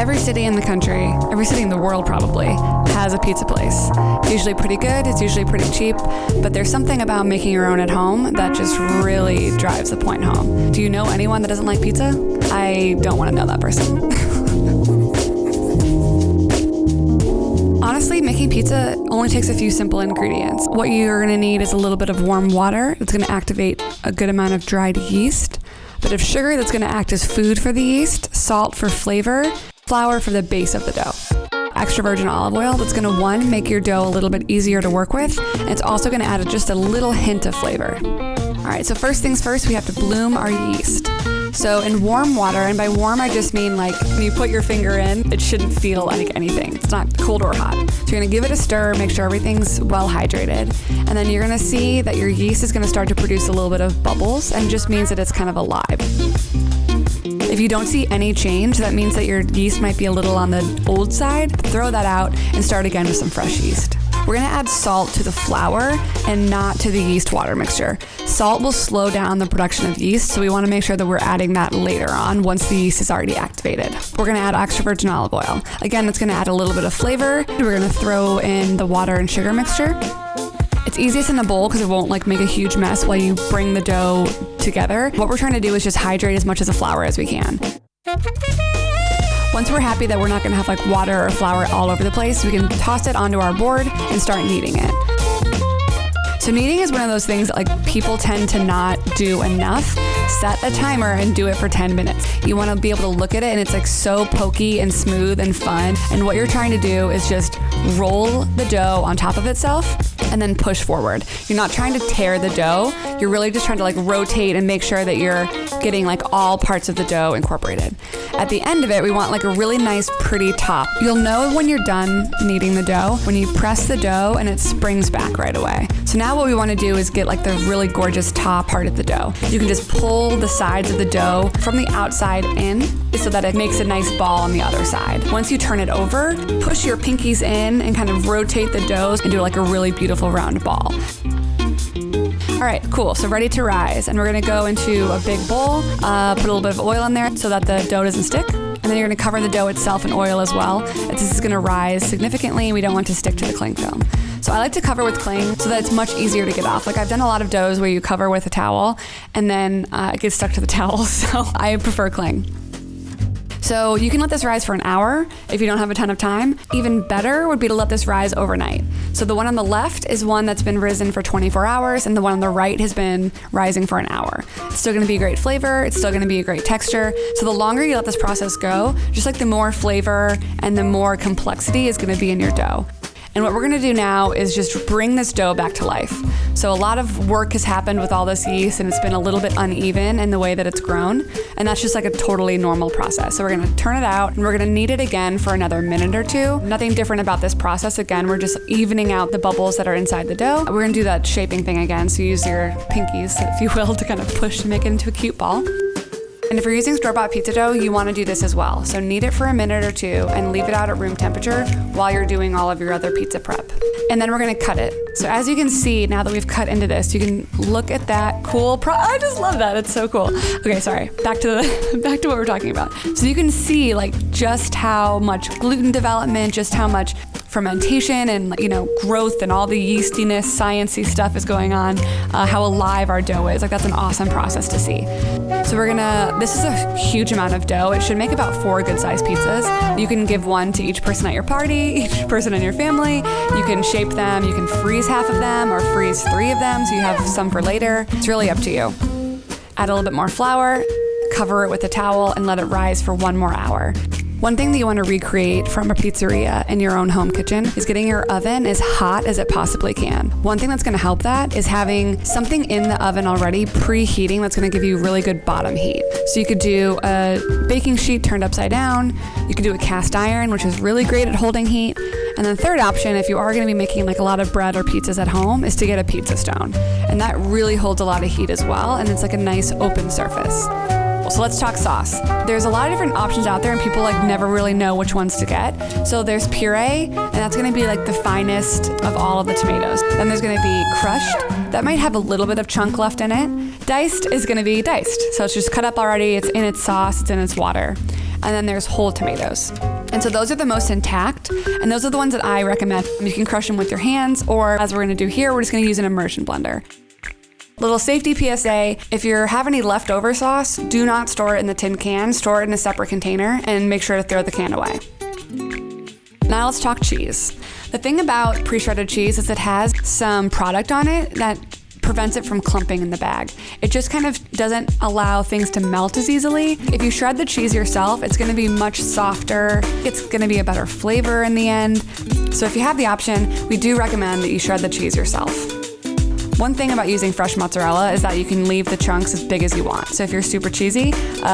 Every city in the country, every city in the world probably, has a pizza place. It's usually pretty good, it's usually pretty cheap, but there's something about making your own at home that just really drives the point home. Do you know anyone that doesn't like pizza? I don't want to know that person. Honestly, making pizza only takes a few simple ingredients. What you're gonna need is a little bit of warm water that's gonna activate a good amount of dried yeast, a bit of sugar that's gonna act as food for the yeast, salt for flavor, flour for the base of the dough. Extra virgin olive oil that's gonna, one, make your dough a little bit easier to work with, and it's also gonna add just a little hint of flavor. All right, so first things first, we have to bloom our yeast. So in warm water, and by warm I just mean like when you put your finger in, it shouldn't feel like anything. It's not cold or hot. So you're gonna give it a stir, make sure everything's well hydrated, and then you're gonna see that your yeast is gonna start to produce a little bit of bubbles, and just means that it's kind of alive. If you don't see any change, that means that your yeast might be a little on the old side. Throw that out and start again with some fresh yeast. We're gonna add salt to the flour and not to the yeast water mixture. Salt will slow down the production of yeast, so we wanna make sure that we're adding that later on once the yeast is already activated. We're gonna add extra virgin olive oil. Again, it's gonna add a little bit of flavor. We're gonna throw in the water and sugar mixture. It's easiest in a bowl because it won't like make a huge mess while you bring the dough together. What we're trying to do is just hydrate as much of the flour as we can. Once we're happy that we're not gonna have like water or flour all over the place, we can toss it onto our board and start kneading it. So kneading is one of those things that like people tend to not do enough. Set a timer and do it for 10 minutes. You wanna be able to look at it and it's like so pokey and smooth and fun. And what you're trying to do is just roll the dough on top of itself and then push forward. You're not trying to tear the dough. You're really just trying to like rotate and make sure that you're getting like all parts of the dough incorporated. At the end of it, we want like a really nice, pretty top. You'll know when you're done kneading the dough when you press the dough and it springs back right away. So now what we want to do is get like the really gorgeous top part of the dough. You can just pull the sides of the dough from the outside in so that it makes a nice ball on the other side. Once you turn it over, push your pinkies in and kind of rotate the dough and do like a really beautiful round ball. All right, cool, so ready to rise. And we're gonna go into a big bowl, put a little bit of oil in there so that the dough doesn't stick. And then you're gonna cover the dough itself in oil as well. This is gonna rise significantly. We don't want to stick to the cling film. So I like to cover with cling so that it's much easier to get off. Like I've done a lot of doughs where you cover with a towel and then it gets stuck to the towel, so I prefer cling. So you can let this rise for an hour if you don't have a ton of time. Even better would be to let this rise overnight. So the one on the left is one that's been risen for 24 hours and the one on the right has been rising for an hour. It's still gonna be a great flavor, it's still gonna be a great texture. So the longer you let this process go, just like the more flavor and the more complexity is gonna be in your dough. And what we're gonna do now is just bring this dough back to life. So a lot of work has happened with all this yeast and it's been a little bit uneven in the way that it's grown. And that's just like a totally normal process. So we're gonna turn it out and we're gonna knead it again for another minute or two. Nothing different about this process. Again, we're just evening out the bubbles that are inside the dough. We're gonna do that shaping thing again. So use your pinkies, if you will, to kind of push and make it into a cute ball. And if you're using store-bought pizza dough, you want to do this as well. So knead it for a minute or two and leave it out at room temperature while you're doing all of your other pizza prep. And then we're gonna cut it. So as you can see, now that we've cut into this, you can look at that cool I just love that, it's so cool. Okay, sorry, back to what we're talking about. So you can see like just how much gluten development, just how much fermentation and growth and all the yeastiness, sciencey stuff is going on, how alive our dough is. Like that's an awesome process to see. So this is a huge amount of dough. It should make about 4 good-sized pizzas. You can give one to each person at your party, each person in your family. You can shape them, you can freeze half of them or freeze 3 of them so you have some for later. It's really up to you. Add a little bit more flour, cover it with a towel and let it rise for 1 more hour. One thing that you want to recreate from a pizzeria in your own home kitchen is getting your oven as hot as it possibly can. One thing that's going to help that is having something in the oven already preheating that's going to give you really good bottom heat. So you could do a baking sheet turned upside down. You could do a cast iron, which is really great at holding heat. And then third option, if you are going to be making like a lot of bread or pizzas at home, is to get a pizza stone. And that really holds a lot of heat as well. And it's like a nice open surface. So let's talk sauce. There's a lot of different options out there and people like never really know which ones to get. So there's puree, and that's gonna be like the finest of all of the tomatoes. Then there's gonna be crushed. That might have a little bit of chunk left in it. Diced is gonna be diced. So it's just cut up already, it's in its sauce, it's in its water. and then there's whole tomatoes. And so those are the most intact, and those are the ones that I recommend. You can crush them with your hands, or as we're gonna do here, we're just gonna use an immersion blender. Little safety PSA, if you have any leftover sauce, do not store it in the tin can, store it in a separate container, and make sure to throw the can away. Now let's talk cheese. The thing about pre-shredded cheese is it has some product on it that prevents it from clumping in the bag. It just kind of doesn't allow things to melt as easily. If you shred the cheese yourself, it's gonna be much softer. It's gonna be a better flavor in the end. So if you have the option, we do recommend that you shred the cheese yourself. One thing about using fresh mozzarella is that you can leave the chunks as big as you want. So if you're super cheesy,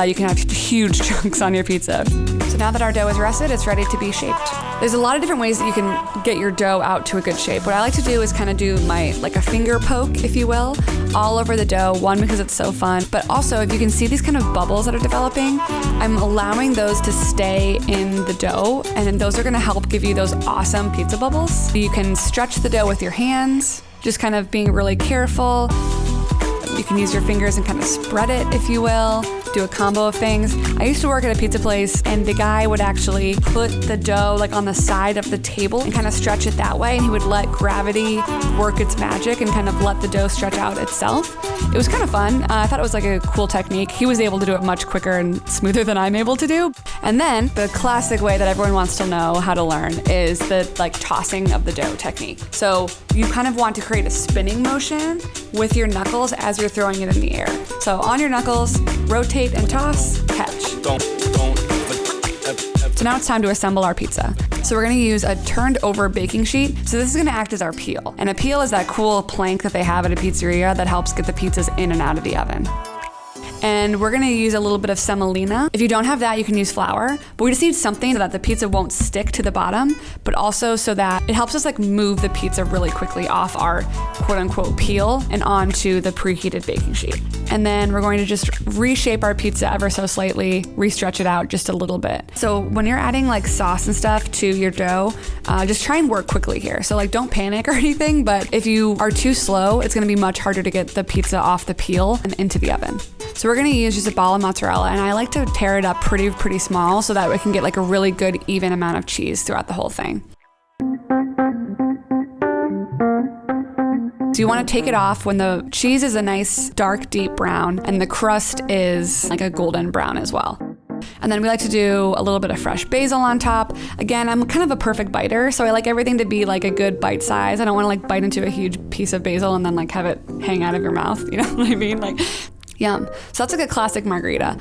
you can have huge chunks on your pizza. So now that our dough is rested, it's ready to be shaped. There's a lot of different ways that you can get your dough out to a good shape. What I like to do is kind of do like a finger poke, if you will, all over the dough. One, because it's so fun, but also if you can see these kind of bubbles that are developing, I'm allowing those to stay in the dough, and then those are gonna help give you those awesome pizza bubbles. You can stretch the dough with your hands, just kind of being really careful. You can use your fingers and kind of spread it, if you will, do a combo of things. I used to work at a pizza place, and the guy would actually put the dough like on the side of the table and kind of stretch it that way, and he would let gravity work its magic and kind of let the dough stretch out itself. It was kind of fun. I thought it was like a cool technique. He was able to do it much quicker and smoother than I'm able to do. And then the classic way that everyone wants to know how to learn is the like tossing of the dough technique. So you kind of want to create a spinning motion with your knuckles as you're throwing it in the air. So on your knuckles, rotate and toss, catch. So now it's time to assemble our pizza. So we're gonna use a turned over baking sheet. So this is gonna act as our peel. And a peel is that cool plank that they have at a pizzeria that helps get the pizzas in and out of the oven. And we're gonna use a little bit of semolina. If you don't have that, you can use flour, but we just need something so that the pizza won't stick to the bottom, but also so that it helps us like move the pizza really quickly off our quote unquote peel and onto the preheated baking sheet. And then we're going to just reshape our pizza ever so slightly, re-stretch it out just a little bit. So when you're adding like sauce and stuff to your dough, just try and work quickly here. So like don't panic or anything, but if you are too slow, it's gonna be much harder to get the pizza off the peel and into the oven. So we're gonna use just a ball of mozzarella, and I like to tear it up pretty small so that we can get like a really good even amount of cheese throughout the whole thing. So you wanna take it off when the cheese is a nice dark deep brown and the crust is like a golden brown as well. And then we like to do a little bit of fresh basil on top. Again, I'm kind of a perfect biter, so I like everything to be like a good bite size. I don't wanna like bite into a huge piece of basil and then like have it hang out of your mouth, you know what I mean? Like, yum. So that's like a classic margarita.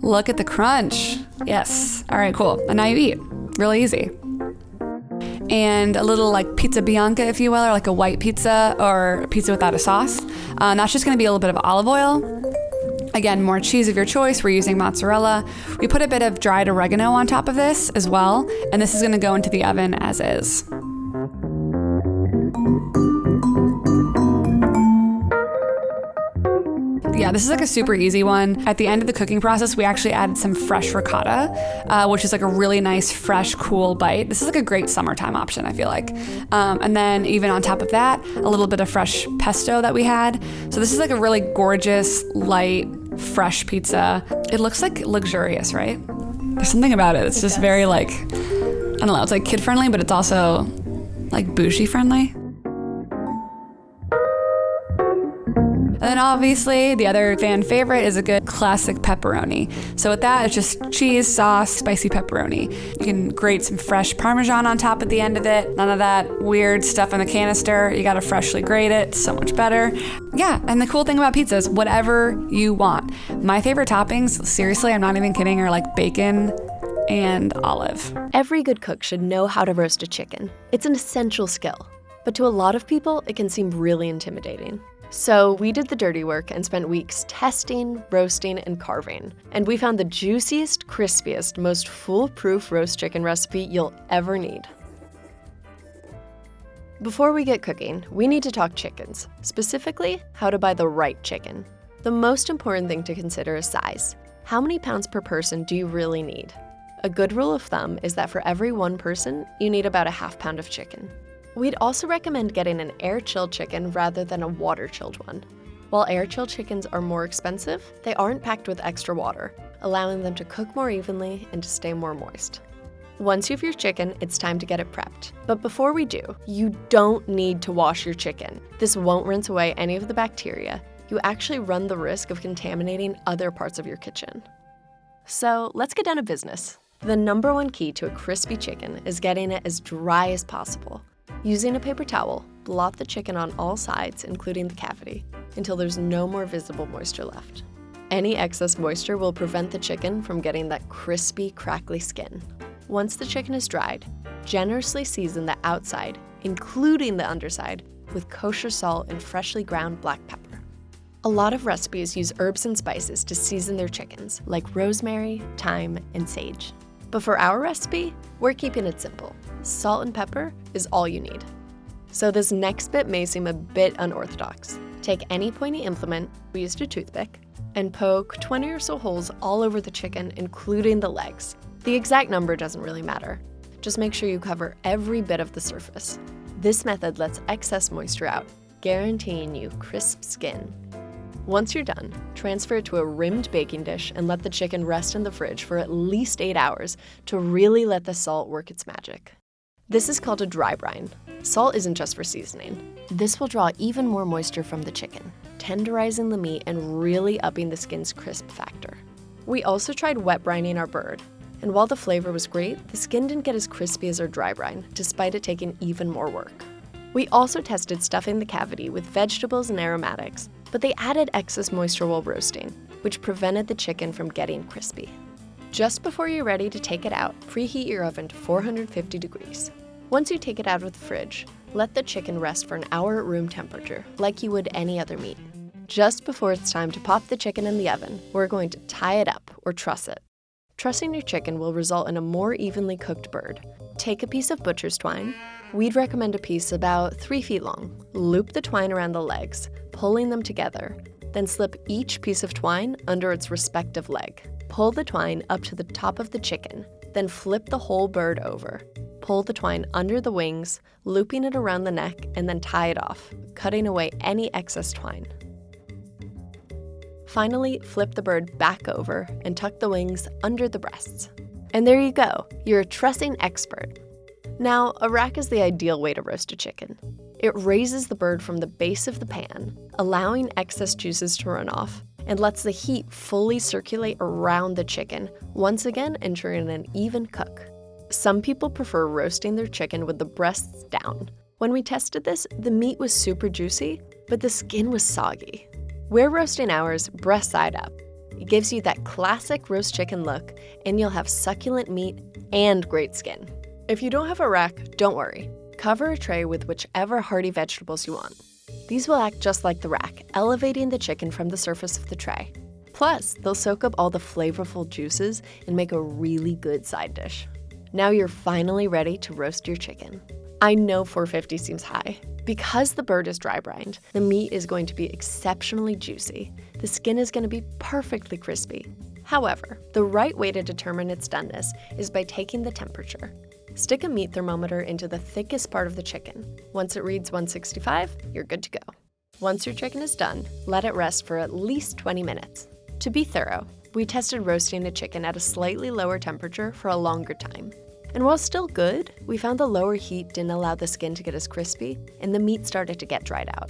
Look at the crunch. Yes. All right, cool. And now you eat. Really easy. And a little like pizza bianca, if you will, or like a white pizza or a pizza without a sauce. That's just gonna be a little bit of olive oil. Again, more cheese of your choice. We're using mozzarella. We put a bit of dried oregano on top of this as well. And this is gonna go into the oven as is. Yeah, this is like a super easy one. At the end of the cooking process, we actually added some fresh ricotta, which is like a really nice, fresh, cool bite. This is like a great summertime option, I feel like. And then even on top of that, a little bit of fresh pesto that we had. So this is like a really gorgeous, light, fresh pizza. It looks like luxurious, right? There's something about it. It's just very like, I don't know, it's like kid-friendly, but it's also like bougie-friendly. And then obviously the other fan favorite is a good classic pepperoni. So with that, it's just cheese, sauce, spicy pepperoni. You can grate some fresh Parmesan on top at the end of it. None of that weird stuff in the canister. You gotta freshly grate it, it's so much better. Yeah, and the cool thing about pizza is whatever you want. My favorite toppings, seriously, I'm not even kidding, are like bacon and olive. Every good cook should know how to roast a chicken. It's an essential skill. But to a lot of people, it can seem really intimidating. So we did the dirty work and spent weeks testing, roasting, and carving. And we found the juiciest, crispiest, most foolproof roast chicken recipe you'll ever need. Before we get cooking, we need to talk chickens, specifically how to buy the right chicken. The most important thing to consider is size. How many pounds per person do you really need? A good rule of thumb is that for every one person, you need about a half pound of chicken. We'd also recommend getting an air-chilled chicken rather than a water-chilled one. While air-chilled chickens are more expensive, they aren't packed with extra water, allowing them to cook more evenly and to stay more moist. Once you have your chicken, it's time to get it prepped. But before we do, you don't need to wash your chicken. This won't rinse away any of the bacteria. You actually run the risk of contaminating other parts of your kitchen. So let's get down to business. The number one key to a crispy chicken is getting it as dry as possible. Using a paper towel, blot the chicken on all sides, including the cavity, until there's no more visible moisture left. Any excess moisture will prevent the chicken from getting that crispy, crackly skin. Once the chicken is dried, generously season the outside, including the underside, with kosher salt and freshly ground black pepper. A lot of recipes use herbs and spices to season their chickens, like rosemary, thyme, and sage. But for our recipe, we're keeping it simple. Salt and pepper is all you need. So this next bit may seem a bit unorthodox. Take any pointy implement, we used a toothpick, and poke 20 or so holes all over the chicken, including the legs. The exact number doesn't really matter. Just make sure you cover every bit of the surface. This method lets excess moisture out, guaranteeing you crisp skin. Once you're done, transfer it to a rimmed baking dish and let the chicken rest in the fridge for at least 8 hours to really let the salt work its magic. This is called a dry brine. Salt isn't just for seasoning. This will draw even more moisture from the chicken, tenderizing the meat and really upping the skin's crisp factor. We also tried wet brining our bird, and while the flavor was great, the skin didn't get as crispy as our dry brine, despite it taking even more work. We also tested stuffing the cavity with vegetables and aromatics, but they added excess moisture while roasting, which prevented the chicken from getting crispy. Just before you're ready to take it out, preheat your oven to 450 degrees. Once you take it out of the fridge, let the chicken rest for an hour at room temperature, like you would any other meat. Just before it's time to pop the chicken in the oven, we're going to tie it up or truss it. Trussing your chicken will result in a more evenly cooked bird. Take a piece of butcher's twine. We'd recommend a piece about 3 feet long. Loop the twine around the legs, pulling them together. Then slip each piece of twine under its respective leg. Pull the twine up to the top of the chicken, then flip the whole bird over. Pull the twine under the wings, looping it around the neck, and then tie it off, cutting away any excess twine. Finally, flip the bird back over and tuck the wings under the breasts. And there you go, you're a trussing expert. Now, a rack is the ideal way to roast a chicken. It raises the bird from the base of the pan, allowing excess juices to run off, and lets the heat fully circulate around the chicken, once again ensuring an even cook. Some people prefer roasting their chicken with the breasts down. When we tested this, the meat was super juicy, but the skin was soggy. We're roasting ours breast side up. It gives you that classic roast chicken look, and you'll have succulent meat and great skin. If you don't have a rack, don't worry. Cover a tray with whichever hearty vegetables you want. These will act just like the rack, elevating the chicken from the surface of the tray. Plus, they'll soak up all the flavorful juices and make a really good side dish. Now you're finally ready to roast your chicken. I know 450 seems high. Because the bird is dry brined, the meat is going to be exceptionally juicy. The skin is going to be perfectly crispy. However, the right way to determine its doneness is by taking the temperature. Stick a meat thermometer into the thickest part of the chicken. Once it reads 165, you're good to go. Once your chicken is done, let it rest for at least 20 minutes. To be thorough, we tested roasting a chicken at a slightly lower temperature for a longer time. And while still good, we found the lower heat didn't allow the skin to get as crispy, and the meat started to get dried out.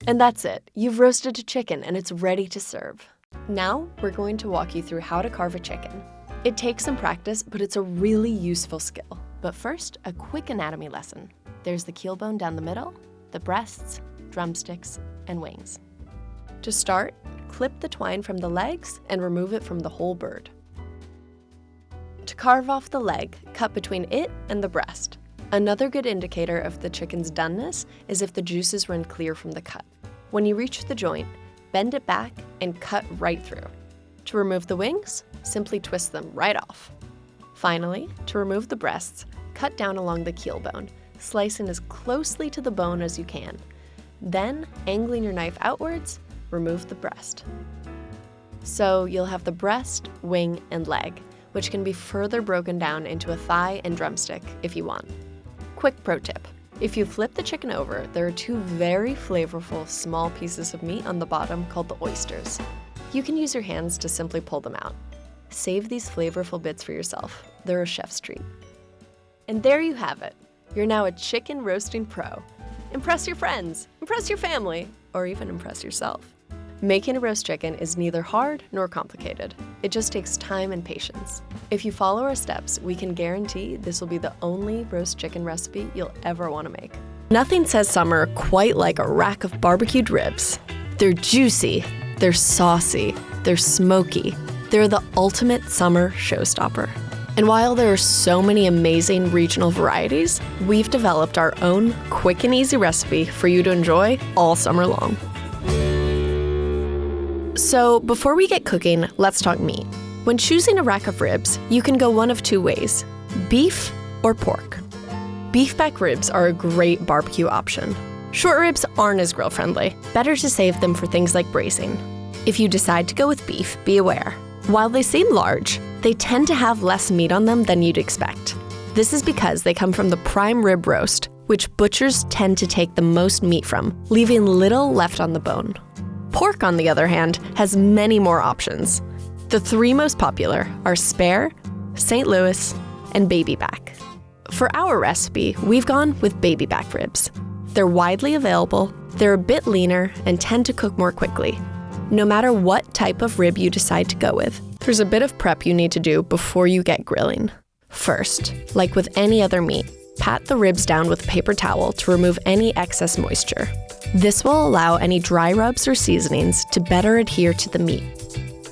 And that's it. You've roasted a chicken and it's ready to serve. Now, we're going to walk you through how to carve a chicken. It takes some practice, but it's a really useful skill. But first, a quick anatomy lesson. There's the keel bone down the middle, the breasts, drumsticks, and wings. To start, clip the twine from the legs and remove it from the whole bird. To carve off the leg, cut between it and the breast. Another good indicator of the chicken's doneness is if the juices run clear from the cut. When you reach the joint, bend it back and cut right through. To remove the wings, simply twist them right off. Finally, to remove the breasts, cut down along the keel bone, slicing as closely to the bone as you can. Then, angling your knife outwards, remove the breast. So you'll have the breast, wing, and leg, which can be further broken down into a thigh and drumstick if you want. Quick pro tip. If you flip the chicken over, there are two very flavorful small pieces of meat on the bottom called the oysters. You can use your hands to simply pull them out. Save these flavorful bits for yourself. They're a chef's treat. And there you have it. You're now a chicken roasting pro. Impress your friends, impress your family, or even impress yourself. Making a roast chicken is neither hard nor complicated. It just takes time and patience. If you follow our steps, we can guarantee this will be the only roast chicken recipe you'll ever want to make. Nothing says summer quite like a rack of barbecued ribs. They're juicy, they're saucy, they're smoky. They're the ultimate summer showstopper. And while there are so many amazing regional varieties, we've developed our own quick and easy recipe for you to enjoy all summer long. So before we get cooking, let's talk meat. When choosing a rack of ribs, you can go one of two ways: beef or pork. Beef back ribs are a great barbecue option. Short ribs aren't as grill friendly. Better to save them for things like braising. If you decide to go with beef, be aware. While they seem large, they tend to have less meat on them than you'd expect. This is because they come from the prime rib roast, which butchers tend to take the most meat from, leaving little left on the bone. Pork, on the other hand, has many more options. The three most popular are spare, St. Louis, and baby back. For our recipe, we've gone with baby back ribs. They're widely available, they're a bit leaner, and tend to cook more quickly. No matter what type of rib you decide to go with, there's a bit of prep you need to do before you get grilling. First, like with any other meat, pat the ribs down with a paper towel to remove any excess moisture. This will allow any dry rubs or seasonings to better adhere to the meat.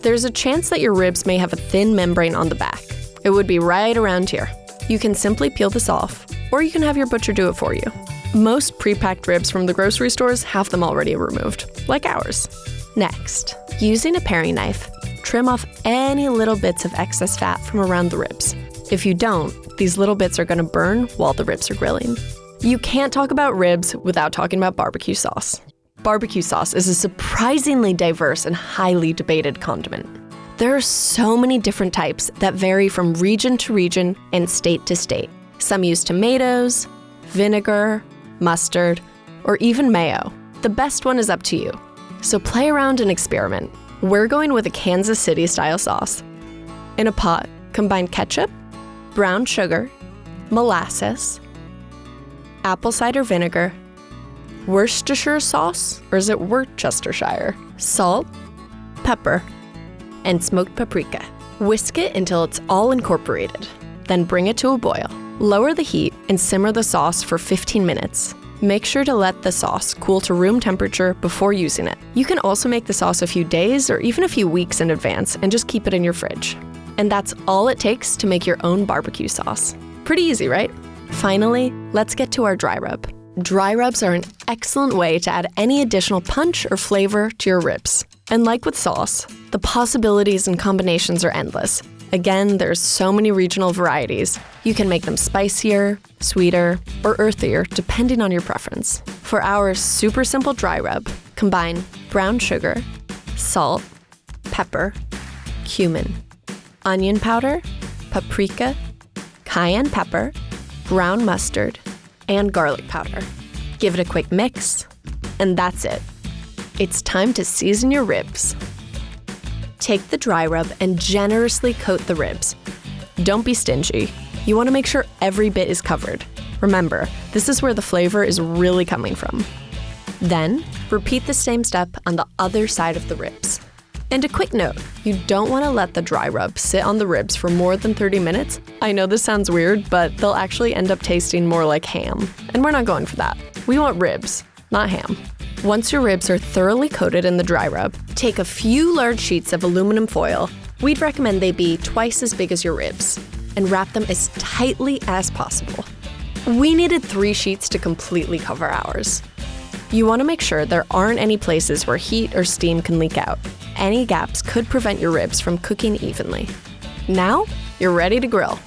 There's a chance that your ribs may have a thin membrane on the back. It would be right around here. You can simply peel this off, or you can have your butcher do it for you. Most pre-packed ribs from the grocery stores have them already removed, like ours. Next, using a paring knife, trim off any little bits of excess fat from around the ribs. If you don't, these little bits are going to burn while the ribs are grilling. You can't talk about ribs without talking about barbecue sauce. Barbecue sauce is a surprisingly diverse and highly debated condiment. There are so many different types that vary from region to region and state to state. Some use tomatoes, vinegar, mustard, or even mayo. The best one is up to you. So play around and experiment. We're going with a Kansas City-style sauce. In a pot, combine ketchup, brown sugar, molasses, apple cider vinegar, Worcestershire sauce, or is it Worcestershire, salt, pepper, and smoked paprika. Whisk it until it's all incorporated. Then bring it to a boil. Lower the heat and simmer the sauce for 15 minutes. Make sure to let the sauce cool to room temperature before using it. You can also make the sauce a few days or even a few weeks in advance and just keep it in your fridge. And that's all it takes to make your own barbecue sauce. Pretty easy, right? Finally, let's get to our dry rub. Dry rubs are an excellent way to add any additional punch or flavor to your ribs. And like with sauce, the possibilities and combinations are endless. Again, there's so many regional varieties. You can make them spicier, sweeter, or earthier, depending on your preference. For our super simple dry rub, combine brown sugar, salt, pepper, cumin, onion powder, paprika, cayenne pepper, brown mustard, and garlic powder. Give it a quick mix, and that's it. It's time to season your ribs. Take the dry rub and generously coat the ribs. Don't be stingy. You want to make sure every bit is covered. Remember, this is where the flavor is really coming from. Then, repeat the same step on the other side of the ribs. And a quick note, you don't want to let the dry rub sit on the ribs for more than 30 minutes. I know this sounds weird, but they'll actually end up tasting more like ham. And we're not going for that. We want ribs, not ham. Once your ribs are thoroughly coated in the dry rub, take a few large sheets of aluminum foil. We'd recommend they be twice as big as your ribs, and wrap them as tightly as possible. We needed 3 sheets to completely cover ours. You want to make sure there aren't any places where heat or steam can leak out. Any gaps could prevent your ribs from cooking evenly. Now, you're ready to grill.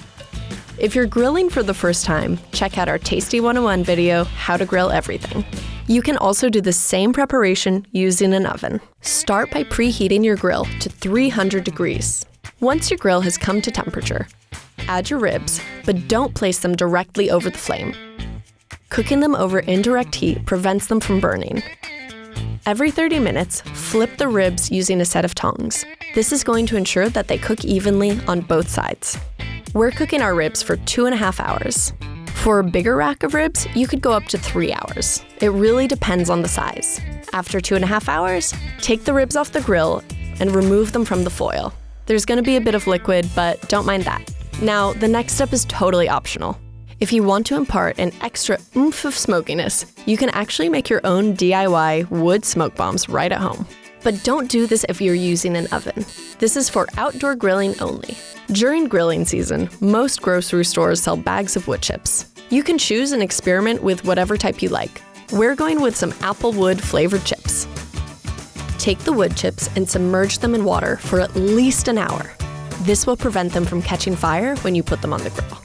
If you're grilling for the first time, check out our Tasty 101 video, How to Grill Everything. You can also do the same preparation using an oven. Start by preheating your grill to 300 degrees. Once your grill has come to temperature, add your ribs, but don't place them directly over the flame. Cooking them over indirect heat prevents them from burning. Every 30 minutes, flip the ribs using a set of tongs. This is going to ensure that they cook evenly on both sides. We're cooking our ribs for 2.5 hours. For a bigger rack of ribs, you could go up to 3 hours. It really depends on the size. After 2.5 hours, take the ribs off the grill and remove them from the foil. There's going to be a bit of liquid, but don't mind that. Now, the next step is totally optional. If you want to impart an extra oomph of smokiness, you can actually make your own DIY wood smoke bombs right at home. But don't do this if you're using an oven. This is for outdoor grilling only. During grilling season, most grocery stores sell bags of wood chips. You can choose and experiment with whatever type you like. We're going with some applewood flavored chips. Take the wood chips and submerge them in water for at least an hour. This will prevent them from catching fire when you put them on the grill.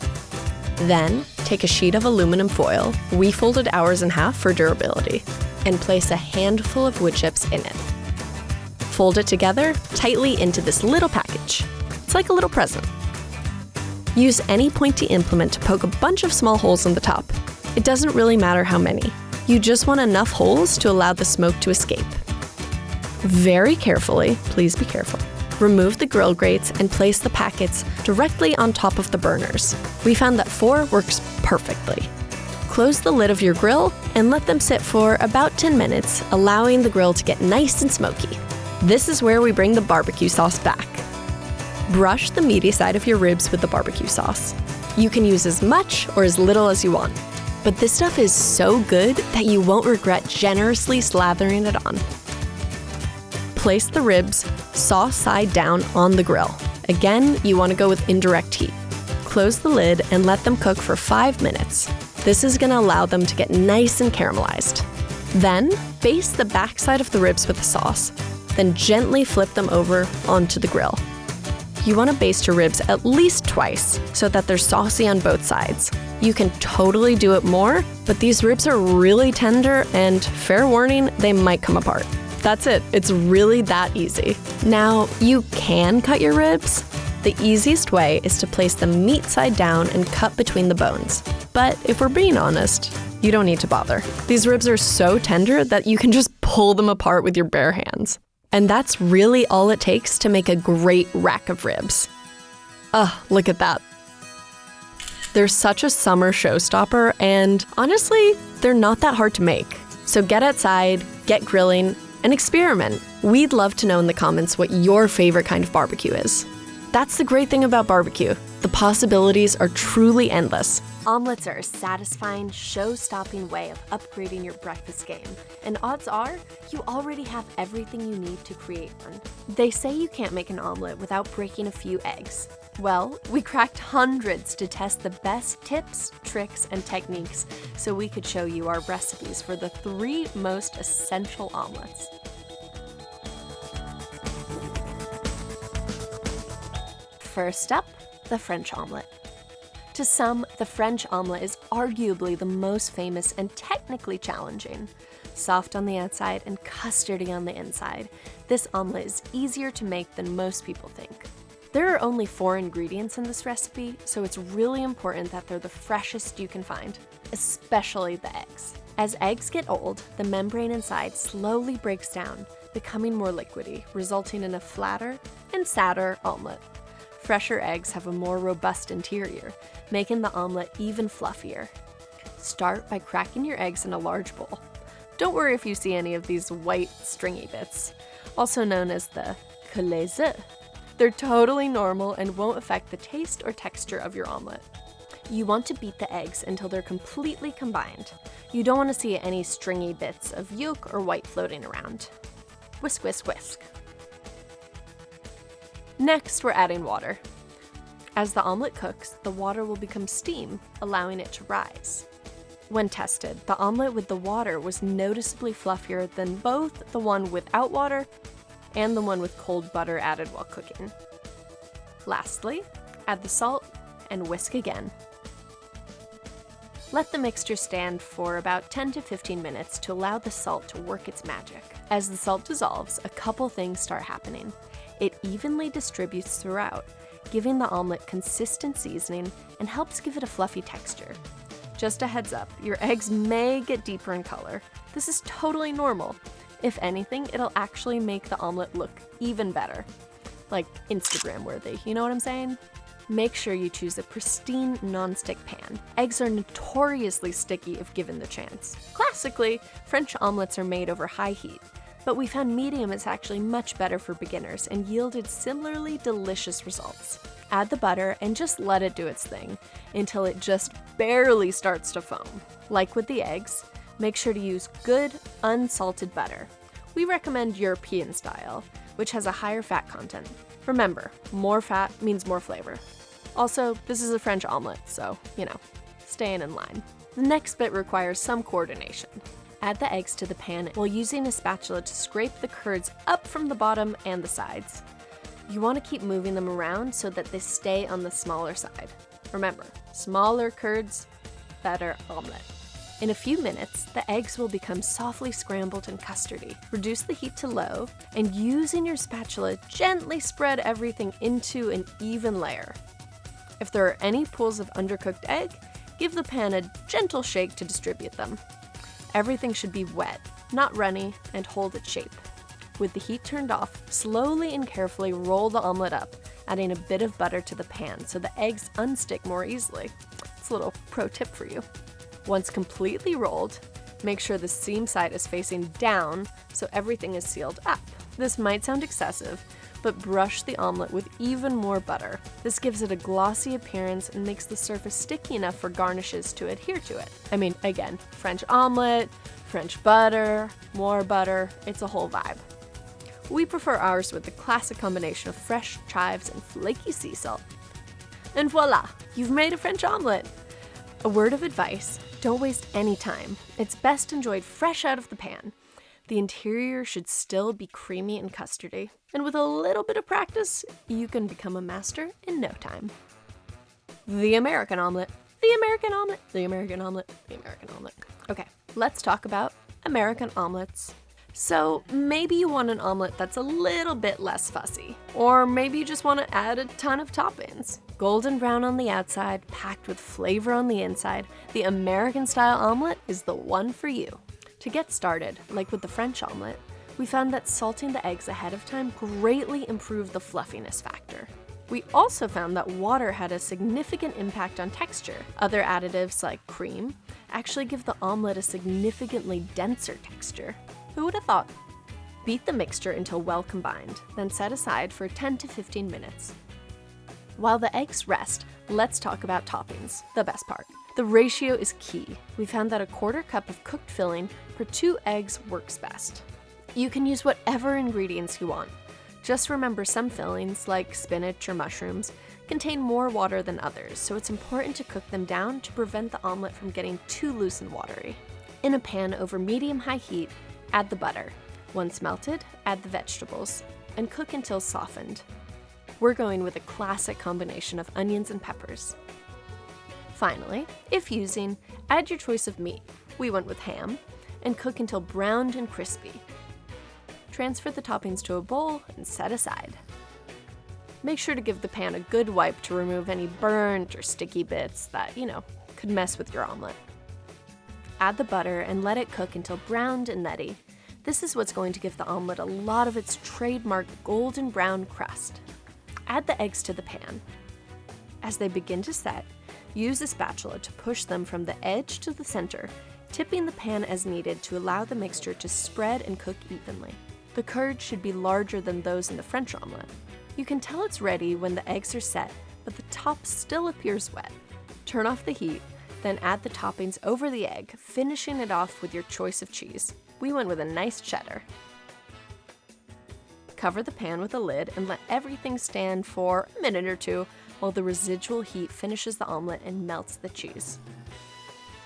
Then, take a sheet of aluminum foil, refolded hours in half for durability, and place a handful of wood chips in it. Fold it together tightly into this little package. It's like a little present. Use any pointy implement to poke a bunch of small holes in the top. It doesn't really matter how many. You just want enough holes to allow the smoke to escape. Very carefully, please be careful, remove the grill grates and place the packets directly on top of the burners. We found that 4 works perfectly. Close the lid of your grill and let them sit for about 10 minutes, allowing the grill to get nice and smoky. This is where we bring the barbecue sauce back. Brush the meaty side of your ribs with the barbecue sauce. You can use as much or as little as you want, but this stuff is so good that you won't regret generously slathering it on. Place the ribs sauce side down on the grill. Again, you want to go with indirect heat. Close the lid and let them cook for 5 minutes. This is going to allow them to get nice and caramelized. Then, baste the backside of the ribs with the sauce. Then gently flip them over onto the grill. You want to baste your ribs at least twice so that they're saucy on both sides. You can totally do it more, but these ribs are really tender and, fair warning, they might come apart. That's it. It's really that easy. Now, you can cut your ribs. The easiest way is to place them meat side down and cut between the bones. But if we're being honest, you don't need to bother. These ribs are so tender that you can just pull them apart with your bare hands. And that's really all it takes to make a great rack of ribs. Look at that. They're such a summer showstopper, and honestly, they're not that hard to make. So get outside, get grilling, and experiment. We'd love to know in the comments what your favorite kind of barbecue is. That's the great thing about barbecue. The possibilities are truly endless. Omelets are a satisfying, show-stopping way of upgrading your breakfast game, and odds are you already have everything you need to create one. They say you can't make an omelet without breaking a few eggs. Well, we cracked hundreds to test the best tips, tricks, and techniques so we could show you our recipes for the 3 most essential omelets. First up, the French omelet. To some, the French omelet is arguably the most famous and technically challenging. Soft on the outside and custardy on the inside, this omelet is easier to make than most people think. There are only 4 ingredients in this recipe, so it's really important that they're the freshest you can find, especially the eggs. As eggs get old, the membrane inside slowly breaks down, becoming more liquidy, resulting in a flatter and sadder omelet. Fresher eggs have a more robust interior, making the omelet even fluffier. Start by cracking your eggs in a large bowl. Don't worry if you see any of these white, stringy bits, also known as the collages. They're totally normal and won't affect the taste or texture of your omelet. You want to beat the eggs until they're completely combined. You don't want to see any stringy bits of yolk or white floating around. Whisk, whisk, whisk. Next, we're adding water. As the omelet cooks, the water will become steam, allowing it to rise. When tested, the omelet with the water was noticeably fluffier than both the one without water and the one with cold butter added while cooking. Lastly, add the salt and whisk again. Let the mixture stand for about 10 to 15 minutes to allow the salt to work its magic. As the salt dissolves, a couple things start happening. It evenly distributes throughout, giving the omelet consistent seasoning and helps give it a fluffy texture. Just a heads up, your eggs may get deeper in color. This is totally normal. If anything, it'll actually make the omelet look even better. Like Instagram worthy, you know what I'm saying? Make sure you choose a pristine non-stick pan. Eggs are notoriously sticky if given the chance. Classically, French omelets are made over high heat, but we found medium is actually much better for beginners and yielded similarly delicious results. Add the butter and just let it do its thing until it just barely starts to foam. Like with the eggs, make sure to use good, unsalted butter. We recommend European style, which has a higher fat content. Remember, more fat means more flavor. Also, this is a French omelet, so, staying in line. The next bit requires some coordination. Add the eggs to the pan while using a spatula to scrape the curds up from the bottom and the sides. You want to keep moving them around so that they stay on the smaller side. Remember, smaller curds, better omelet. In a few minutes, the eggs will become softly scrambled and custardy. Reduce the heat to low, and using your spatula, gently spread everything into an even layer. If there are any pools of undercooked egg, give the pan a gentle shake to distribute them. Everything should be wet, not runny, and hold its shape. With the heat turned off, slowly and carefully roll the omelet up, adding a bit of butter to the pan so the eggs unstick more easily. It's a little pro tip for you. Once completely rolled, make sure the seam side is facing down so everything is sealed up. This might sound excessive, but brush the omelet with even more butter. This gives it a glossy appearance and makes the surface sticky enough for garnishes to adhere to it. I mean, again, French omelet, French butter, more butter, it's a whole vibe. We prefer ours with the classic combination of fresh chives and flaky sea salt. And voila, you've made a French omelet! A word of advice, don't waste any time. It's best enjoyed fresh out of the pan. The interior should still be creamy and custardy, and with a little bit of practice, you can become a master in no time. The American omelet, the American omelet, the American omelet, the American omelet. Okay, let's talk about American omelets. So maybe you want an omelet that's a little bit less fussy, or maybe you just want to add a ton of toppings. Golden brown on the outside, packed with flavor on the inside, the American style omelet is the one for you. To get started, like with the French omelet, we found that salting the eggs ahead of time greatly improved the fluffiness factor. We also found that water had a significant impact on texture. Other additives like cream actually give the omelet a significantly denser texture. Who would have thought? Beat the mixture until well combined, then set aside for 10 to 15 minutes. While the eggs rest, let's talk about toppings, the best part. The ratio is key. We found that a 1/4 cup of cooked filling per 2 eggs works best. You can use whatever ingredients you want. Just remember some fillings, like spinach or mushrooms, contain more water than others, so it's important to cook them down to prevent the omelet from getting too loose and watery. In a pan over medium-high heat, add the butter. Once melted, add the vegetables, and cook until softened. We're going with a classic combination of onions and peppers. Finally, if using, add your choice of meat. We went with ham, and cook until browned and crispy. Transfer the toppings to a bowl and set aside. Make sure to give the pan a good wipe to remove any burnt or sticky bits that, could mess with your omelet. Add the butter and let it cook until browned and nutty. This is what's going to give the omelet a lot of its trademark golden brown crust. Add the eggs to the pan. As they begin to set, use a spatula to push them from the edge to the center, tipping the pan as needed to allow the mixture to spread and cook evenly. The curds should be larger than those in the French omelet. You can tell it's ready when the eggs are set, but the top still appears wet. Turn off the heat, then add the toppings over the egg, finishing it off with your choice of cheese. We went with a nice cheddar. Cover the pan with a lid and let everything stand for a minute or two while the residual heat finishes the omelet and melts the cheese.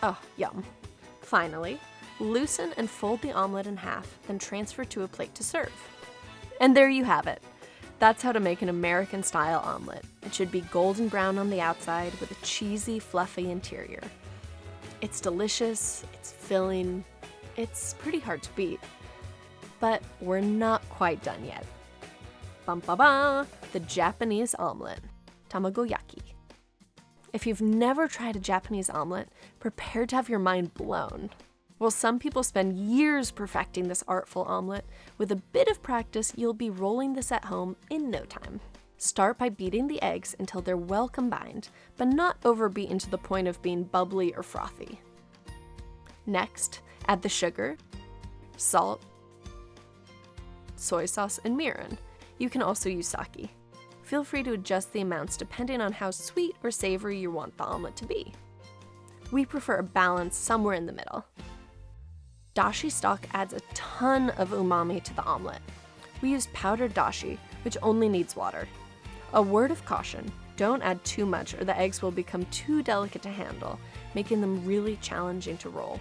Oh, yum. Finally, loosen and fold the omelet in half, then transfer to a plate to serve. And there you have it. That's how to make an American-style omelet. It should be golden brown on the outside with a cheesy, fluffy interior. It's delicious, it's filling, it's pretty hard to beat. But we're not quite done yet. Bam ba ba! The Japanese omelet, tamagoyaki. If you've never tried a Japanese omelet, prepare to have your mind blown. While some people spend years perfecting this artful omelet, with a bit of practice, you'll be rolling this at home in no time. Start by beating the eggs until they're well combined, but not overbeaten to the point of being bubbly or frothy. Next, add the sugar, salt, soy sauce, and mirin. You can also use sake. Feel free to adjust the amounts depending on how sweet or savory you want the omelet to be. We prefer a balance somewhere in the middle. Dashi stock adds a ton of umami to the omelet. We use powdered dashi, which only needs water. A word of caution, don't add too much or the eggs will become too delicate to handle, making them really challenging to roll.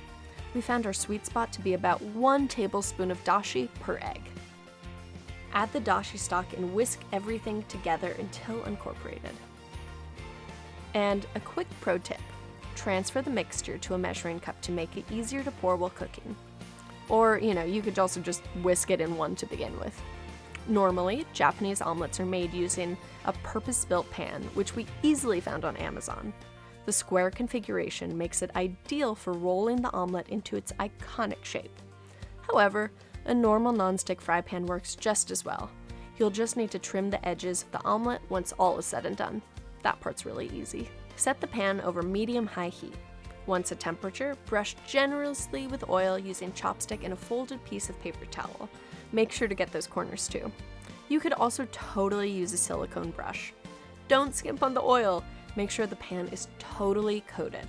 We found our sweet spot to be about 1 tablespoon of dashi per egg. Add the dashi stock and whisk everything together until incorporated. And a quick pro tip, transfer the mixture to a measuring cup to make it easier to pour while cooking. Or, you could also just whisk it in one to begin with. Normally, Japanese omelets are made using a purpose-built pan, which we easily found on Amazon. The square configuration makes it ideal for rolling the omelet into its iconic shape. However, a normal nonstick fry pan works just as well. You'll just need to trim the edges of the omelet once all is said and done. That part's really easy. Set the pan over medium-high heat. Once at temperature, brush generously with oil using chopstick and a folded piece of paper towel. Make sure to get those corners too. You could also totally use a silicone brush. Don't skimp on the oil. Make sure the pan is totally coated.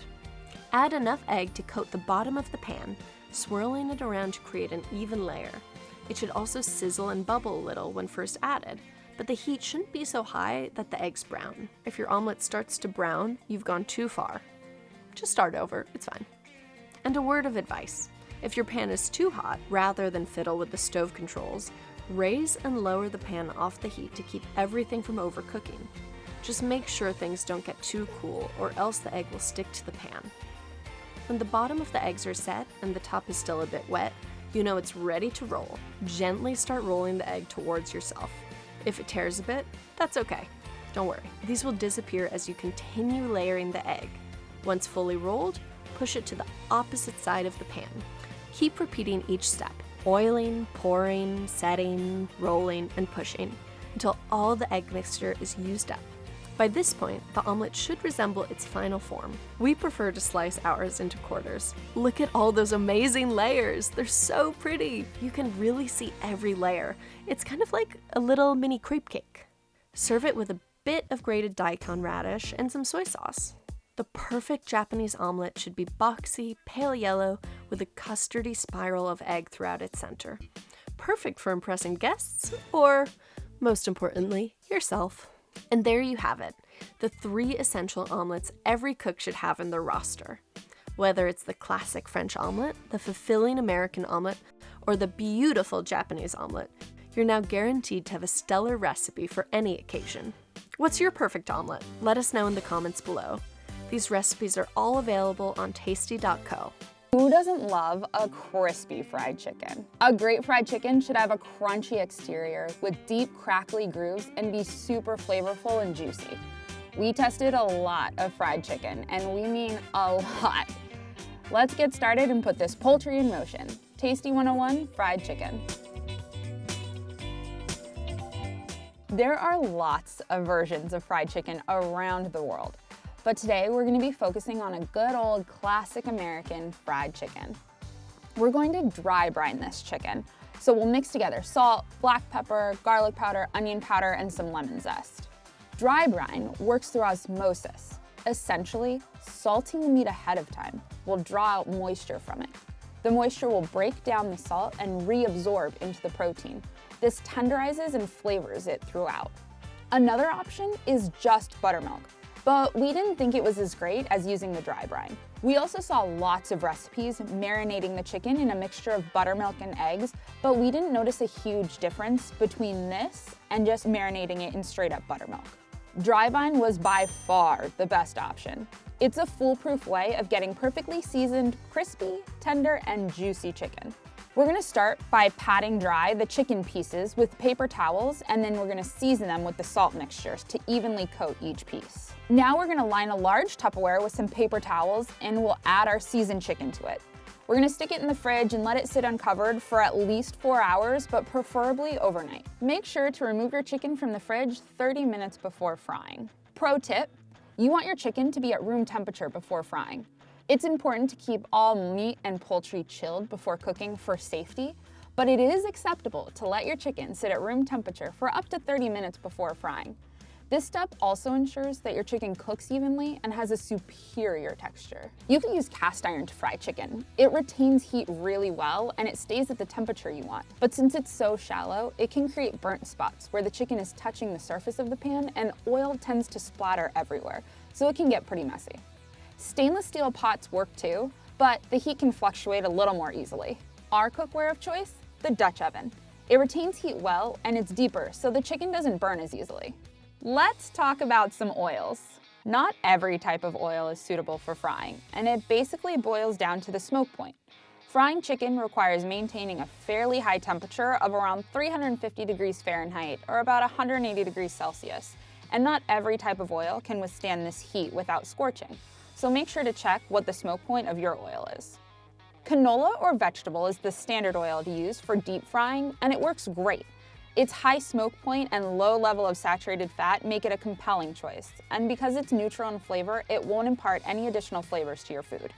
Add enough egg to coat the bottom of the pan, swirling it around to create an even layer. It should also sizzle and bubble a little when first added, but the heat shouldn't be so high that the eggs brown. If your omelet starts to brown, you've gone too far. Just start over, it's fine. And a word of advice. If your pan is too hot, rather than fiddle with the stove controls, raise and lower the pan off the heat to keep everything from overcooking. Just make sure things don't get too cool or else the egg will stick to the pan. When the bottom of the eggs are set and the top is still a bit wet, you know it's ready to roll. Gently start rolling the egg towards yourself. If it tears a bit, that's okay. Don't worry. These will disappear as you continue layering the egg. Once fully rolled, push it to the opposite side of the pan. Keep repeating each step, oiling, pouring, setting, rolling, and pushing until all the egg mixture is used up. By this point, the omelet should resemble its final form. We prefer to slice ours into quarters. Look at all those amazing layers. They're so pretty. You can really see every layer. It's kind of like a little mini crepe cake. Serve it with a bit of grated daikon radish and some soy sauce. The perfect Japanese omelet should be boxy, pale yellow, with a custardy spiral of egg throughout its center. Perfect for impressing guests, or, most importantly, yourself. And there you have it, the 3 essential omelets every cook should have in their roster. Whether it's the classic French omelet, the fulfilling American omelet, or the beautiful Japanese omelet, you're now guaranteed to have a stellar recipe for any occasion. What's your perfect omelet? Let us know in the comments below. These recipes are all available on tasty.co. Who doesn't love a crispy fried chicken? A great fried chicken should have a crunchy exterior with deep, crackly grooves and be super flavorful and juicy. We tested a lot of fried chicken, and we mean a lot. Let's get started and put this poultry in motion. Tasty 101 fried chicken. There are lots of versions of fried chicken around the world. But today we're going to be focusing on a good old classic American fried chicken. We're going to dry brine this chicken. So we'll mix together salt, black pepper, garlic powder, onion powder, and some lemon zest. Dry brine works through osmosis. Essentially, salting the meat ahead of time will draw out moisture from it. The moisture will break down the salt and reabsorb into the protein. This tenderizes and flavors it throughout. Another option is just buttermilk. But we didn't think it was as great as using the dry brine. We also saw lots of recipes marinating the chicken in a mixture of buttermilk and eggs, but we didn't notice a huge difference between this and just marinating it in straight up buttermilk. Dry brine was by far the best option. It's a foolproof way of getting perfectly seasoned, crispy, tender, and juicy chicken. We're gonna start by patting dry the chicken pieces with paper towels, and then we're gonna season them with the salt mixtures to evenly coat each piece. Now we're gonna line a large Tupperware with some paper towels, and we'll add our seasoned chicken to it. We're gonna stick it in the fridge and let it sit uncovered for at least 4 hours, but preferably overnight. Make sure to remove your chicken from the fridge 30 minutes before frying. Pro tip, you want your chicken to be at room temperature before frying. It's important to keep all meat and poultry chilled before cooking for safety, but it is acceptable to let your chicken sit at room temperature for up to 30 minutes before frying. This step also ensures that your chicken cooks evenly and has a superior texture. You can use cast iron to fry chicken. It retains heat really well and it stays at the temperature you want. But since it's so shallow, it can create burnt spots where the chicken is touching the surface of the pan and oil tends to splatter everywhere, so it can get pretty messy. Stainless steel pots work too, but the heat can fluctuate a little more easily. Our cookware of choice? The Dutch oven. It retains heat well and it's deeper, so the chicken doesn't burn as easily. Let's talk about some oils. Not every type of oil is suitable for frying, and it basically boils down to the smoke point. Frying chicken requires maintaining a fairly high temperature of around 350 degrees Fahrenheit or about 180 degrees Celsius, and not every type of oil can withstand this heat without scorching. So make sure to check what the smoke point of your oil is. Canola or vegetable is the standard oil to use for deep frying, and it works great. Its high smoke point and low level of saturated fat make it a compelling choice, and because it's neutral in flavor, it won't impart any additional flavors to your food.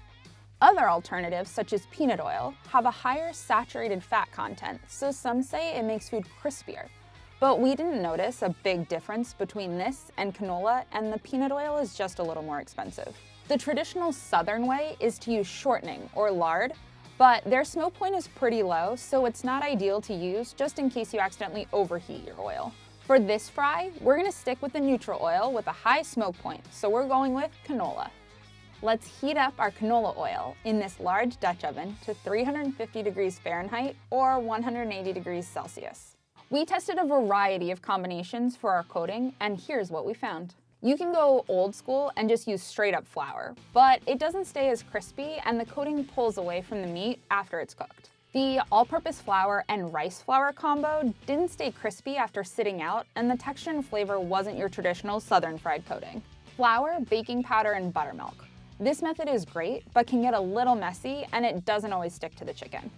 Other alternatives, such as peanut oil, have a higher saturated fat content, so some say it makes food crispier. But we didn't notice a big difference between this and canola, and the peanut oil is just a little more expensive. The traditional Southern way is to use shortening or lard, but their smoke point is pretty low, so it's not ideal to use just in case you accidentally overheat your oil. For this fry, we're gonna stick with the neutral oil with a high smoke point, so we're going with canola. Let's heat up our canola oil in this large Dutch oven to 350 degrees Fahrenheit or 180 degrees Celsius. We tested a variety of combinations for our coating, and here's what we found. You can go old school and just use straight up flour, but it doesn't stay as crispy and the coating pulls away from the meat after it's cooked. The all-purpose flour and rice flour combo didn't stay crispy after sitting out, and the texture and flavor wasn't your traditional Southern fried coating. Flour, baking powder, and buttermilk. This method is great, but can get a little messy and it doesn't always stick to the chicken.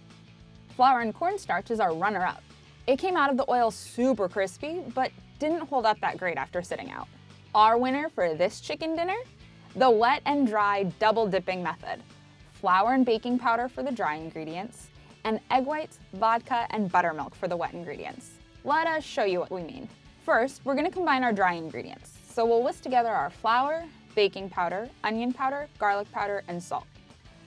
Flour and cornstarch is our runner-up. It came out of the oil super crispy, but didn't hold up that great after sitting out. Our winner for this chicken dinner? The wet and dry double dipping method. Flour and baking powder for the dry ingredients, and egg whites, vodka, and buttermilk for the wet ingredients. Let us show you what we mean. First, we're gonna combine our dry ingredients. So we'll whisk together our flour, baking powder, onion powder, garlic powder, and salt.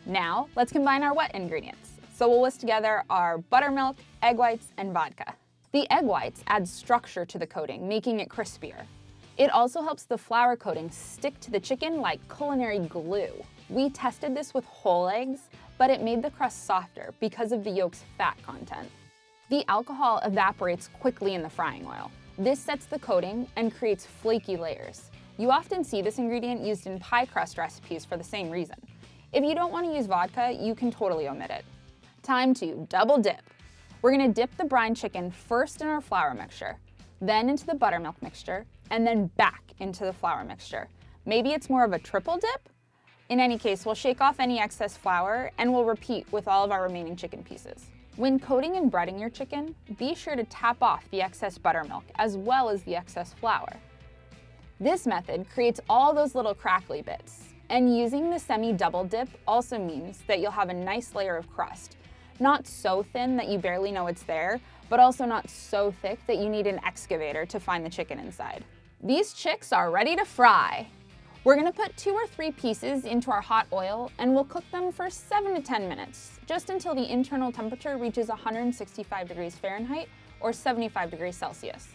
Now, let's combine our wet ingredients. So we'll whisk together our buttermilk, egg whites, and vodka. The egg whites add structure to the coating, making it crispier. It also helps the flour coating stick to the chicken like culinary glue. We tested this with whole eggs, but it made the crust softer because of the yolk's fat content. The alcohol evaporates quickly in the frying oil. This sets the coating and creates flaky layers. You often see this ingredient used in pie crust recipes for the same reason. If you don't want to use vodka, you can totally omit it. Time to double dip. We're gonna dip the brine chicken first in our flour mixture, then into the buttermilk mixture, and then back into the flour mixture. Maybe it's more of a triple dip? In any case, we'll shake off any excess flour and we'll repeat with all of our remaining chicken pieces. When coating and breading your chicken, be sure to tap off the excess buttermilk as well as the excess flour. This method creates all those little crackly bits, and using the semi-double dip also means that you'll have a nice layer of crust. Not so thin that you barely know it's there, but also not so thick that you need an excavator to find the chicken inside. These chicks are ready to fry. We're gonna put 2 or 3 pieces into our hot oil and we'll cook them for 7 to 10 minutes, just until the internal temperature reaches 165 degrees Fahrenheit or 75 degrees Celsius.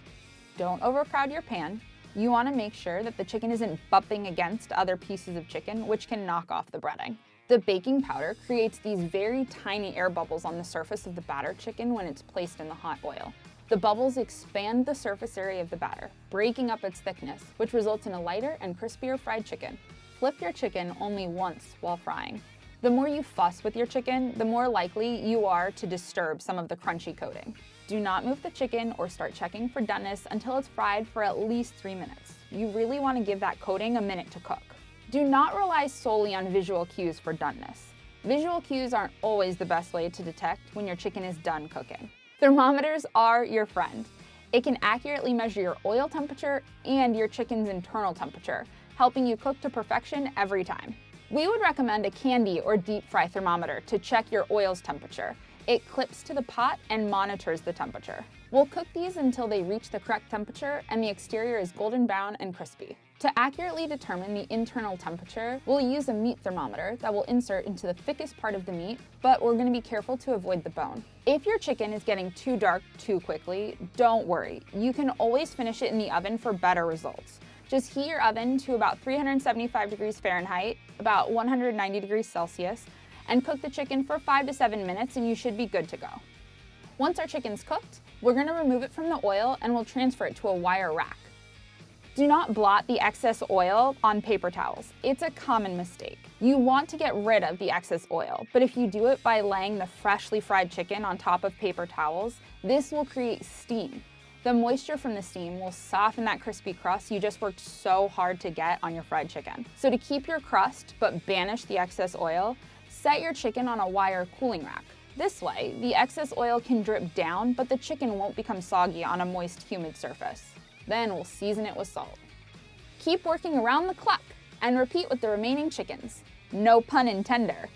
Don't overcrowd your pan. You wanna make sure that the chicken isn't bumping against other pieces of chicken, which can knock off the breading. The baking powder creates these very tiny air bubbles on the surface of the battered chicken when it's placed in the hot oil. The bubbles expand the surface area of the batter, breaking up its thickness, which results in a lighter and crispier fried chicken. Flip your chicken only once while frying. The more you fuss with your chicken, the more likely you are to disturb some of the crunchy coating. Do not move the chicken or start checking for doneness until it's fried for at least 3 minutes. You really want to give that coating a minute to cook. Do not rely solely on visual cues for doneness. Visual cues aren't always the best way to detect when your chicken is done cooking. Thermometers are your friend. It can accurately measure your oil temperature and your chicken's internal temperature, helping you cook to perfection every time. We would recommend a candy or deep fry thermometer to check your oil's temperature. It clips to the pot and monitors the temperature. We'll cook these until they reach the correct temperature and the exterior is golden brown and crispy. To accurately determine the internal temperature, we'll use a meat thermometer that we'll insert into the thickest part of the meat, but we're going to be careful to avoid the bone. If your chicken is getting too dark too quickly, don't worry. You can always finish it in the oven for better results. Just heat your oven to about 375 degrees Fahrenheit, about 190 degrees Celsius, and cook the chicken for 5 to 7 minutes and you should be good to go. Once our chicken's cooked, we're going to remove it from the oil and we'll transfer it to a wire rack. Do not blot the excess oil on paper towels. It's a common mistake. You want to get rid of the excess oil, but if you do it by laying the freshly fried chicken on top of paper towels, this will create steam. The moisture from the steam will soften that crispy crust you just worked so hard to get on your fried chicken. So to keep your crust but banish the excess oil, set your chicken on a wire cooling rack. This way, the excess oil can drip down, but the chicken won't become soggy on a moist, humid surface. Then we'll season it with salt. Keep working around the clock and repeat with the remaining chickens. No pun intended.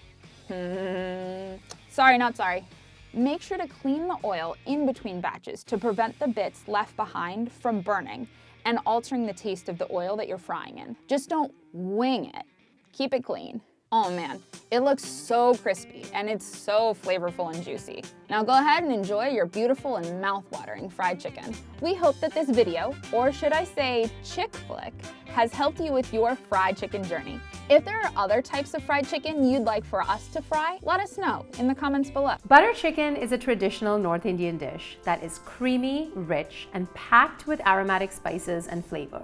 Sorry, not sorry. Make sure to clean the oil in between batches to prevent the bits left behind from burning and altering the taste of the oil that you're frying in. Just don't wing it. Keep it clean. Oh man, it looks so crispy and it's so flavorful and juicy. Now go ahead and enjoy your beautiful and mouth-watering fried chicken. We hope that this video, or should I say chick flick, has helped you with your fried chicken journey. If there are other types of fried chicken you'd like for us to fry, let us know in the comments below. Butter chicken is a traditional North Indian dish that is creamy, rich, and packed with aromatic spices and flavor.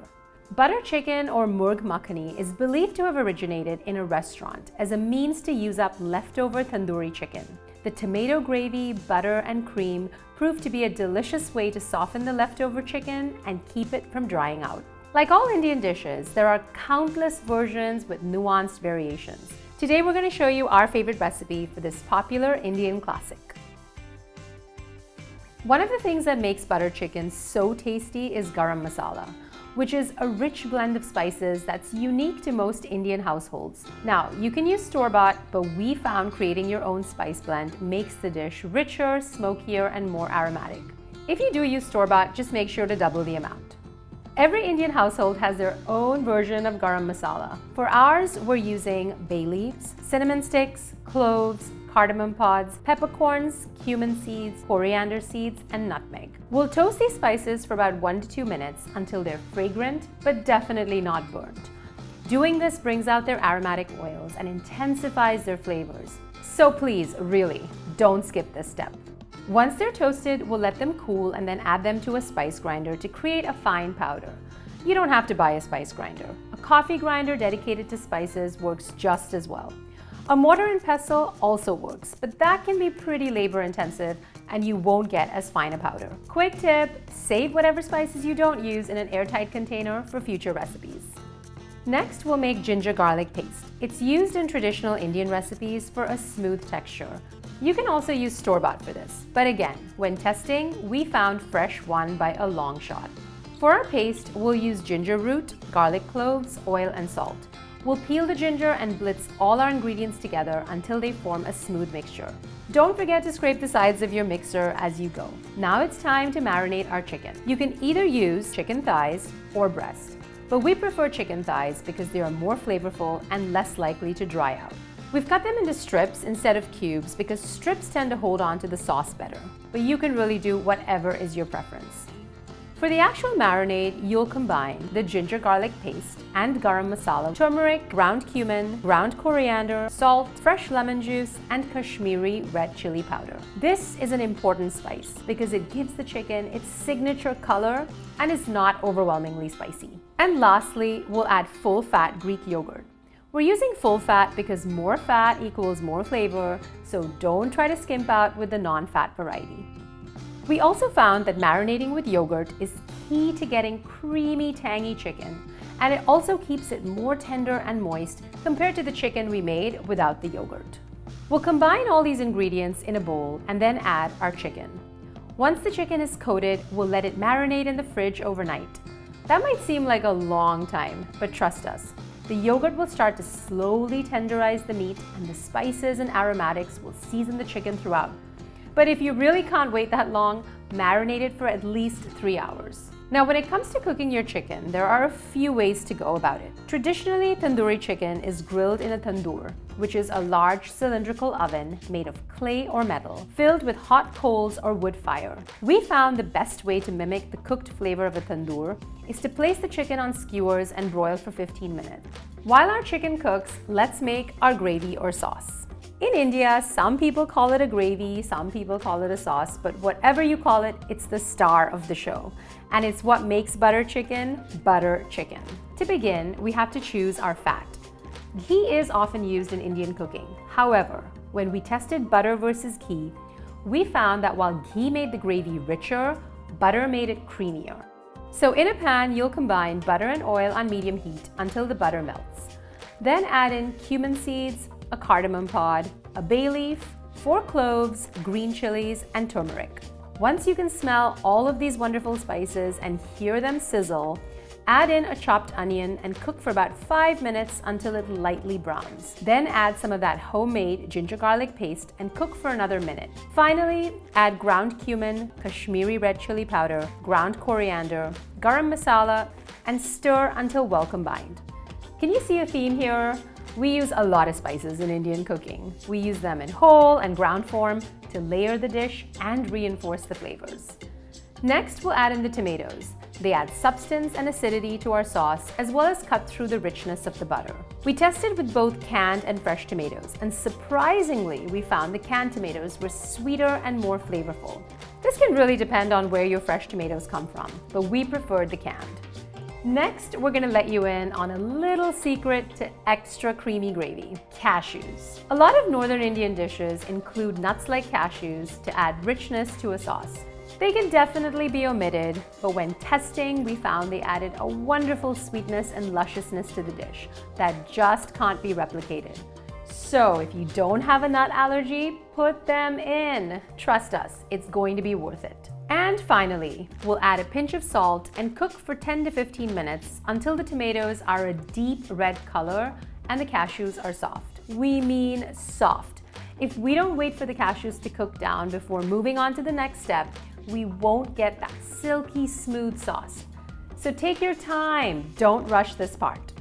Butter chicken or murg makhani is believed to have originated in a restaurant as a means to use up leftover tandoori chicken. The tomato gravy, butter, and cream proved to be a delicious way to soften the leftover chicken and keep it from drying out. Like all Indian dishes, there are countless versions with nuanced variations. Today we're going to show you our favorite recipe for this popular Indian classic. One of the things that makes butter chicken so tasty is garam masala, which is a rich blend of spices that's unique to most Indian households. Now, you can use store-bought, but we found creating your own spice blend makes the dish richer, smokier, and more aromatic. If you do use store-bought, just make sure to double the amount. Every Indian household has their own version of garam masala. For ours, we're using bay leaves, cinnamon sticks, cloves, cardamom pods, peppercorns, cumin seeds, coriander seeds, and nutmeg. We'll toast these spices for about 1 to 2 minutes until they're fragrant, but definitely not burnt. Doing this brings out their aromatic oils and intensifies their flavors. So please, really, don't skip this step. Once they're toasted, we'll let them cool and then add them to a spice grinder to create a fine powder. You don't have to buy a spice grinder. A coffee grinder dedicated to spices works just as well. A mortar and pestle also works, but that can be pretty labor intensive and you won't get as fine a powder. Quick tip, save whatever spices you don't use in an airtight container for future recipes. Next, we'll make ginger garlic paste. It's used in traditional Indian recipes for a smooth texture. You can also use store-bought for this, but again, when testing, we found fresh won by a long shot. For our paste, we'll use ginger root, garlic cloves, oil, and salt. We'll peel the ginger and blitz all our ingredients together until they form a smooth mixture. Don't forget to scrape the sides of your mixer as you go. Now it's time to marinate our chicken. You can either use chicken thighs or breast, but we prefer chicken thighs because they are more flavorful and less likely to dry out. We've cut them into strips instead of cubes because strips tend to hold on to the sauce better, but you can really do whatever is your preference. For the actual marinade, you'll combine the ginger garlic paste and garam masala, turmeric, ground cumin, ground coriander, salt, fresh lemon juice, and Kashmiri red chili powder. This is an important spice because it gives the chicken its signature color and is not overwhelmingly spicy. And lastly, we'll add full-fat Greek yogurt. We're using full fat because more fat equals more flavor, so don't try to skimp out with the non-fat variety. We also found that marinating with yogurt is key to getting creamy, tangy chicken, and it also keeps it more tender and moist compared to the chicken we made without the yogurt. We'll combine all these ingredients in a bowl and then add our chicken. Once the chicken is coated, we'll let it marinate in the fridge overnight. That might seem like a long time, but trust us, the yogurt will start to slowly tenderize the meat and the spices and aromatics will season the chicken throughout. But if you really can't wait that long, marinate it for at least 3 hours. Now, when it comes to cooking your chicken, there are a few ways to go about it. Traditionally, tandoori chicken is grilled in a tandoor, which is a large cylindrical oven made of clay or metal, filled with hot coals or wood fire. We found the best way to mimic the cooked flavor of a tandoor is to place the chicken on skewers and broil for 15 minutes. While our chicken cooks, let's make our gravy or sauce. In India, some people call it a gravy, some people call it a sauce, but whatever you call it, it's the star of the show. And it's what makes butter chicken, butter chicken. To begin, we have to choose our fat. Ghee is often used in Indian cooking. However, when we tested butter versus ghee, we found that while ghee made the gravy richer, butter made it creamier. So in a pan, you'll combine butter and oil on medium heat until the butter melts. Then add in cumin seeds, a cardamom pod, a bay leaf, 4 cloves, green chilies, and turmeric. Once you can smell all of these wonderful spices and hear them sizzle, add in a chopped onion and cook for about 5 minutes until it lightly browns. Then add some of that homemade ginger garlic paste and cook for another minute. Finally, add ground cumin, Kashmiri red chili powder, ground coriander, garam masala, and stir until well combined. Can you see a theme here? We use a lot of spices in Indian cooking. We use them in whole and ground form to layer the dish and reinforce the flavors. Next, we'll add in the tomatoes. They add substance and acidity to our sauce, as well as cut through the richness of the butter. We tested with both canned and fresh tomatoes, and surprisingly, we found the canned tomatoes were sweeter and more flavorful. This can really depend on where your fresh tomatoes come from, but we preferred the canned. Next, we're gonna let you in on a little secret to extra creamy gravy: cashews. A lot of Northern Indian dishes include nuts like cashews to add richness to a sauce. They can definitely be omitted, but when testing, we found they added a wonderful sweetness and lusciousness to the dish that just can't be replicated. So if you don't have a nut allergy, put them in. Trust us, it's going to be worth it. And finally, we'll add a pinch of salt and cook for 10 to 15 minutes until the tomatoes are a deep red color and the cashews are soft. We mean soft. If we don't wait for the cashews to cook down before moving on to the next step, we won't get that silky smooth sauce. So take your time, don't rush this part.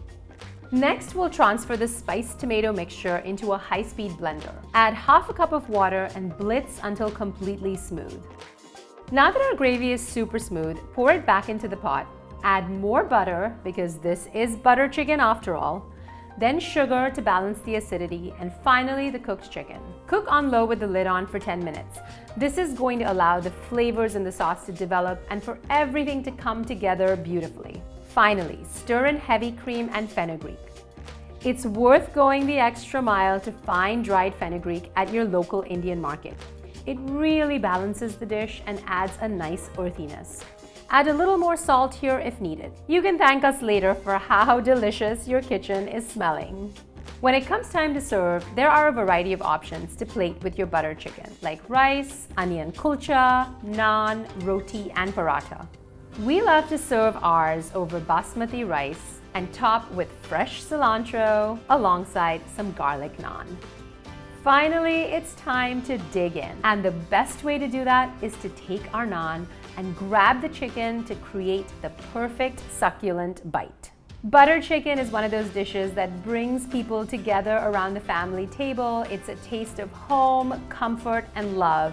Next, we'll transfer the spiced tomato mixture into a high-speed blender. Add half a cup of water and blitz until completely smooth. Now that our gravy is super smooth, pour it back into the pot. Add more butter, because this is butter chicken after all. Then sugar to balance the acidity, and finally the cooked chicken. Cook on low with the lid on for 10 minutes. This is going to allow the flavors in the sauce to develop and for everything to come together beautifully. Finally, stir in heavy cream and fenugreek. It's worth going the extra mile to find dried fenugreek at your local Indian market. It really balances the dish and adds a nice earthiness. Add a little more salt here if needed. You can thank us later for how delicious your kitchen is smelling. When it comes time to serve, there are a variety of options to plate with your butter chicken, like rice, onion kulcha, naan, roti, and paratha. We love to serve ours over basmati rice and top with fresh cilantro alongside some garlic naan. Finally, it's time to dig in. And the best way to do that is to take our naan and grab the chicken to create the perfect succulent bite. Butter chicken is one of those dishes that brings people together around the family table. It's a taste of home, comfort, and love.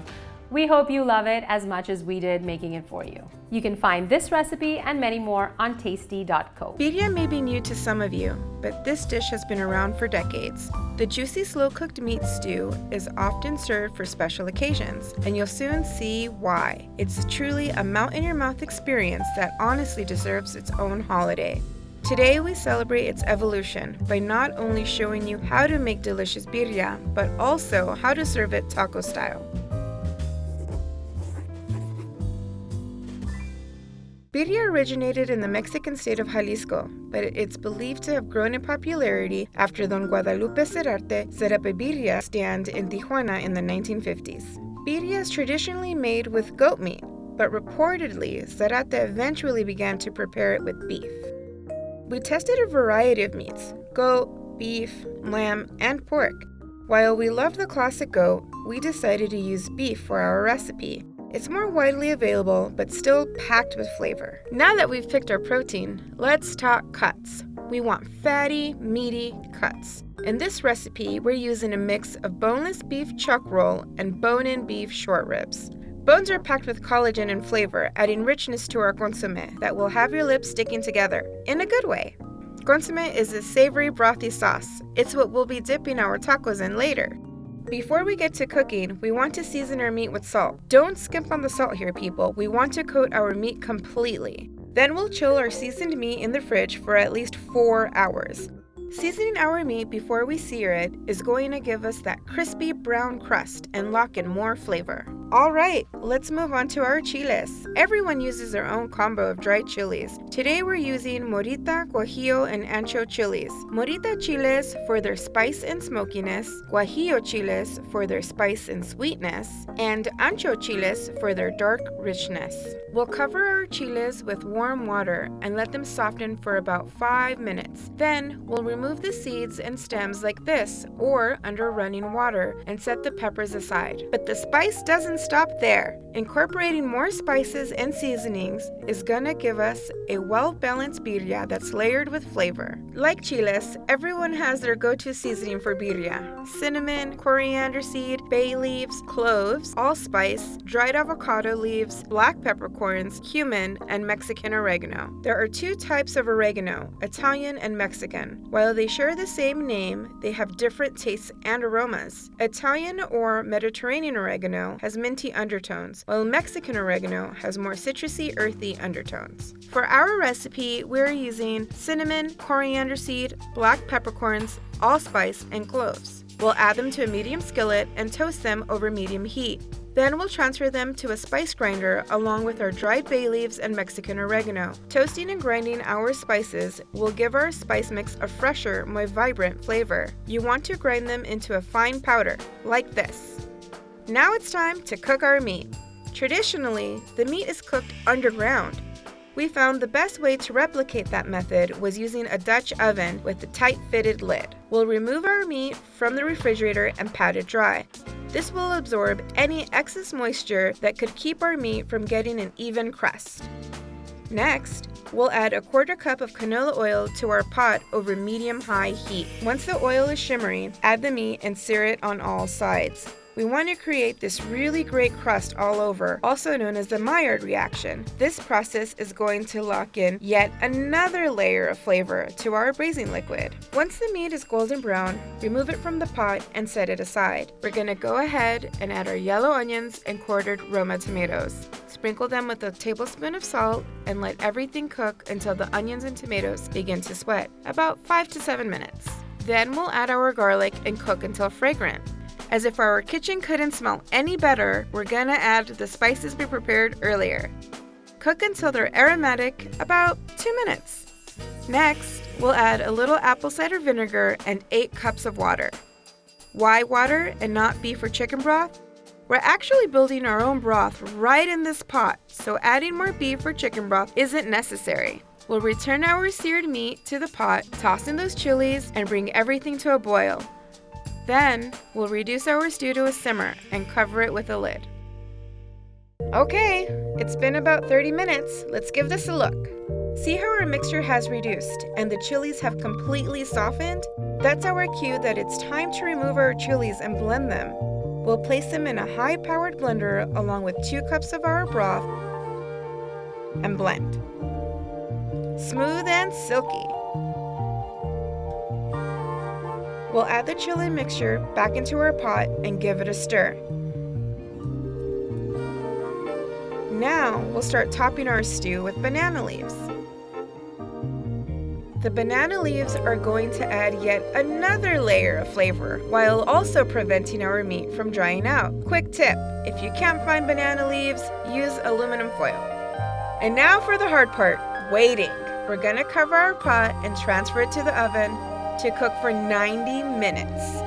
We hope you love it as much as we did making it for you. You can find this recipe and many more on tasty.co. Birria may be new to some of you, but this dish has been around for decades. The juicy slow-cooked meat stew is often served for special occasions, and you'll soon see why. It's truly a melt-in-your-mouth experience that honestly deserves its own holiday. Today we celebrate its evolution by not only showing you how to make delicious birria, but also how to serve it taco style. Birria originated in the Mexican state of Jalisco, but it's believed to have grown in popularity after Don Guadalupe Cerarte set up a birria stand in Tijuana in the 1950s. Birria is traditionally made with goat meat, but reportedly, Cerate eventually began to prepare it with beef. We tested a variety of meats: goat, beef, lamb, and pork. While we love the classic goat, we decided to use beef for our recipe. It's more widely available, but still packed with flavor. Now that we've picked our protein, let's talk cuts. We want fatty, meaty cuts. In this recipe, we're using a mix of boneless beef chuck roll and bone-in beef short ribs. Bones are packed with collagen and flavor, adding richness to our consommé that will have your lips sticking together, in a good way. Consommé is a savory, brothy sauce. It's what we'll be dipping our tacos in later. Before we get to cooking, we want to season our meat with salt. Don't skimp on the salt here, people. We want to coat our meat completely. Then we'll chill our seasoned meat in the fridge for at least 4 hours. Seasoning our meat before we sear it is going to give us that crispy brown crust and lock in more flavor. Alright, let's move on to our chiles. Everyone uses their own combo of dried chilies. Today we're using morita, guajillo, and ancho chilies. Morita chiles for their spice and smokiness, guajillo chiles for their spice and sweetness, and ancho chiles for their dark richness. We'll cover our chiles with warm water and let them soften for about 5 minutes. Then we'll remove the seeds and stems like this or under running water and set the peppers aside. But the spice doesn't stop there. Incorporating more spices and seasonings is gonna give us a well-balanced birria that's layered with flavor. Like chiles, everyone has their go-to seasoning for birria: cinnamon, coriander seed, bay leaves, cloves, allspice, dried avocado leaves, black peppercorns, cumin, and Mexican oregano. There are 2 types of oregano, Italian and Mexican. While they share the same name, they have different tastes and aromas. Italian or Mediterranean oregano has minty undertones, while Mexican oregano has more citrusy, earthy undertones. For our recipe, we're using cinnamon, coriander seed, black peppercorns, allspice, and cloves. We'll add them to a medium skillet and toast them over medium heat. Then we'll transfer them to a spice grinder along with our dried bay leaves and Mexican oregano. Toasting and grinding our spices will give our spice mix a fresher, more vibrant flavor. You want to grind them into a fine powder, like this. Now it's time to cook our meat. Traditionally, the meat is cooked underground. We found the best way to replicate that method was using a Dutch oven with a tight-fitted lid. We'll remove our meat from the refrigerator and pat it dry. This will absorb any excess moisture that could keep our meat from getting an even crust. Next, we'll add a 1/4 cup of canola oil to our pot over medium-high heat. Once the oil is shimmering, add the meat and sear it on all sides. We want to create this really great crust all over, also known as the Maillard reaction. This process is going to lock in yet another layer of flavor to our braising liquid. Once the meat is golden brown, remove it from the pot and set it aside. We're going to go ahead and add our yellow onions and quartered Roma tomatoes. Sprinkle them with a tablespoon of salt and let everything cook until the onions and tomatoes begin to sweat, about 5 to 7 minutes. Then we'll add our garlic and cook until fragrant. As if our kitchen couldn't smell any better, we're gonna add the spices we prepared earlier. Cook until they're aromatic, about 2 minutes. Next, we'll add a little apple cider vinegar and 8 cups of water. Why water and not beef or chicken broth? We're actually building our own broth right in this pot, so adding more beef or chicken broth isn't necessary. We'll return our seared meat to the pot, toss in those chilies, and bring everything to a boil. Then, we'll reduce our stew to a simmer and cover it with a lid. Okay, it's been about 30 minutes. Let's give this a look. See how our mixture has reduced and the chilies have completely softened? That's our cue that it's time to remove our chilies and blend them. We'll place them in a high-powered blender along with 2 cups of our broth and blend. Smooth and silky. We'll add the chili mixture back into our pot and give it a stir. Now we'll start topping our stew with banana leaves. The banana leaves are going to add yet another layer of flavor while also preventing our meat from drying out. Quick tip, if you can't find banana leaves, use aluminum foil. And now for the hard part, waiting. We're gonna cover our pot and transfer it to the oven to cook for 90 minutes.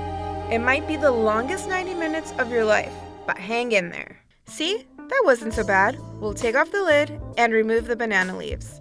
It might be the longest 90 minutes of your life, but hang in there. See, that wasn't so bad. We'll take off the lid and remove the banana leaves.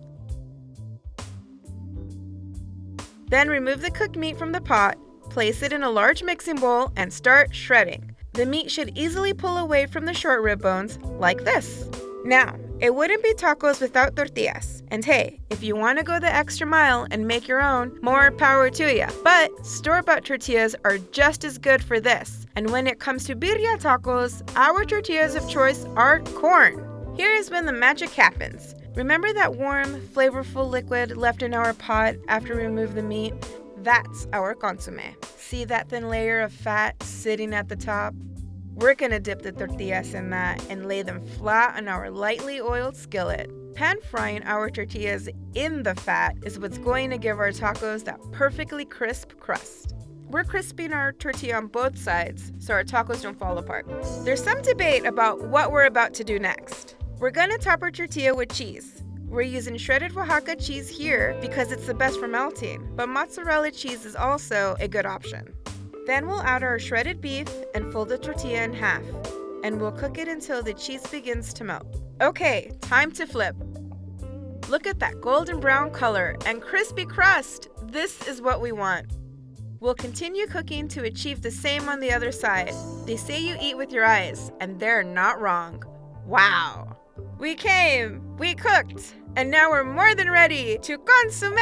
Then remove the cooked meat from the pot, place it in a large mixing bowl, and start shredding. The meat should easily pull away from the short rib bones, like this. Now, it wouldn't be tacos without tortillas. And hey, if you want to go the extra mile and make your own, more power to ya. But store-bought tortillas are just as good for this. And when it comes to birria tacos, our tortillas of choice are corn. Here is when the magic happens. Remember that warm, flavorful liquid left in our pot after we remove the meat? That's our consommé. See that thin layer of fat sitting at the top? We're gonna dip the tortillas in that and lay them flat on our lightly oiled skillet. Pan frying our tortillas in the fat is what's going to give our tacos that perfectly crisp crust. We're crisping our tortilla on both sides so our tacos don't fall apart. There's some debate about what we're about to do next. We're gonna top our tortilla with cheese. We're using shredded Oaxaca cheese here because it's the best for melting, but mozzarella cheese is also a good option. Then we'll add our shredded beef and fold the tortilla in half, and we'll cook it until the cheese begins to melt. Okay, time to flip. Look at that golden brown color and crispy crust. This is what we want. We'll continue cooking to achieve the same on the other side. They say you eat with your eyes, and they're not wrong. Wow. We came, we cooked, and now we're more than ready to consume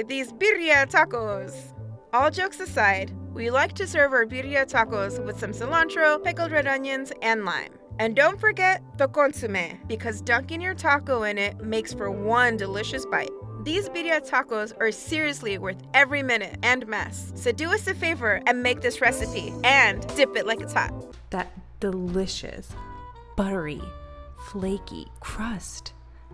these birria tacos. All jokes aside, we like to serve our birria tacos with some cilantro, pickled red onions, and lime. And don't forget the consommé, because dunking your taco in it makes for one delicious bite. These birria tacos are seriously worth every minute and mess. So do us a favor and make this recipe, and dip it like it's hot. That delicious, buttery, flaky crust,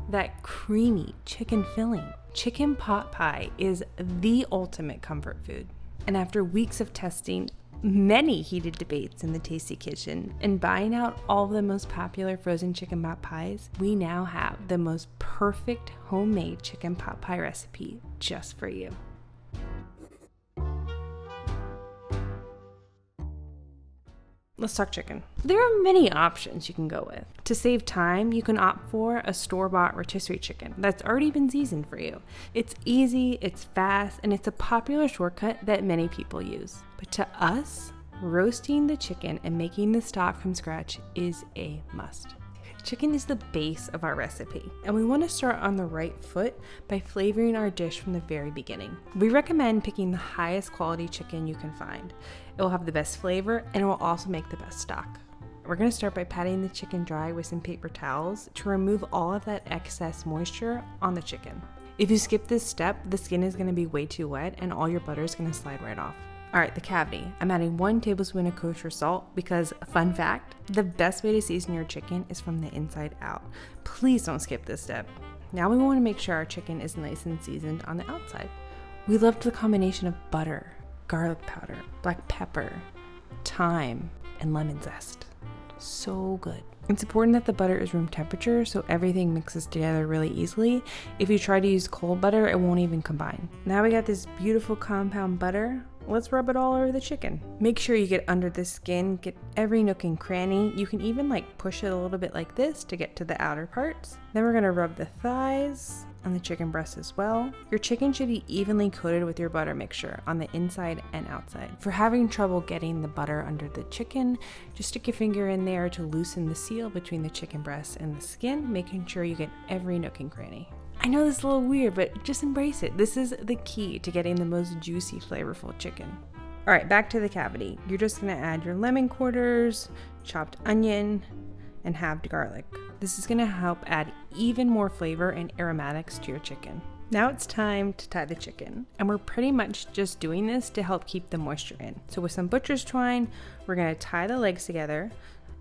that creamy chicken filling. Chicken pot pie is the ultimate comfort food. And after weeks of testing, many heated debates in the Tasty Kitchen, and buying out all of the most popular frozen chicken pot pies, we now have the most perfect homemade chicken pot pie recipe just for you. Let's talk chicken. There are many options you can go with. To save time, you can opt for a store-bought rotisserie chicken that's already been seasoned for you. It's easy, it's fast, and it's a popular shortcut that many people use. But to us, roasting the chicken and making the stock from scratch is a must. Chicken is the base of our recipe, and we want to start on the right foot by flavoring our dish from the very beginning. We recommend picking the highest quality chicken you can find. It will have the best flavor, and it will also make the best stock. We're going to start by patting the chicken dry with some paper towels to remove all of that excess moisture on the chicken. If you skip this step, the skin is going to be way too wet and all your butter is going to slide right off. Alright, the cavity. I'm adding 1 tablespoon of kosher salt because, fun fact, the best way to season your chicken is from the inside out. Please don't skip this step. Now we want to make sure our chicken is nice and seasoned on the outside. We loved the combination of butter, garlic powder, black pepper, thyme, and lemon zest. So good. It's important that the butter is room temperature so everything mixes together really easily. If you try to use cold butter, it won't even combine. Now we got this beautiful compound butter. Let's rub it all over the chicken. Make sure you get under the skin, get every nook and cranny. You can even push it a little bit like this to get to the outer parts. Then we're gonna rub the thighs and the chicken breast as well. Your chicken should be evenly coated with your butter mixture on the inside and outside. If you're having trouble getting the butter under the chicken, just stick your finger in there to loosen the seal between the chicken breast and the skin, making sure you get every nook and cranny. I know this is a little weird, but just embrace it. This is the key to getting the most juicy, flavorful chicken. All right, back to the cavity. You're just gonna add your lemon quarters, chopped onion, and halved garlic. This is gonna help add even more flavor and aromatics to your chicken. Now it's time to tie the chicken, and we're pretty much just doing this to help keep the moisture in. So with some butcher's twine, we're gonna tie the legs together,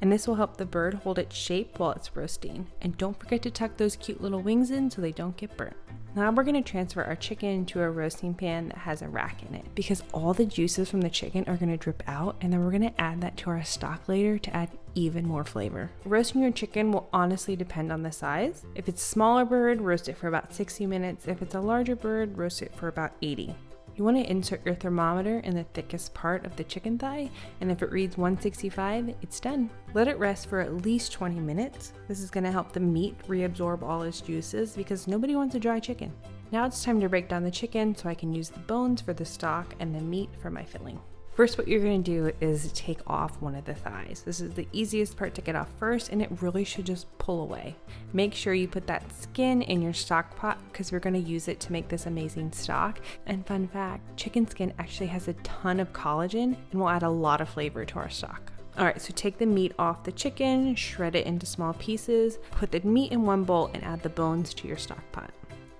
and this will help the bird hold its shape while it's roasting. And don't forget to tuck those cute little wings in so they don't get burnt. Now we're going to transfer our chicken to a roasting pan that has a rack in it, because all the juices from the chicken are going to drip out, and then we're going to add that to our stock later to add even more flavor. Roasting your chicken will honestly depend on the size. If it's a smaller bird, roast it for about 60 minutes. If it's a larger bird, roast it for about 80. You want to insert your thermometer in the thickest part of the chicken thigh, and if it reads 165, it's done. Let it rest for at least 20 minutes. This is going to help the meat reabsorb all its juices, because nobody wants a dry chicken. Now it's time to break down the chicken so I can use the bones for the stock and the meat for my filling. First, what you're going to do is take off one of the thighs. This is the easiest part to get off first, and it really should just pull away. Make sure you put that skin in your stock pot, because we're going to use it to make this amazing stock. And fun fact, chicken skin actually has a ton of collagen and will add a lot of flavor to our stock. Alright, so take the meat off the chicken, shred it into small pieces, put the meat in one bowl, and add the bones to your stock pot.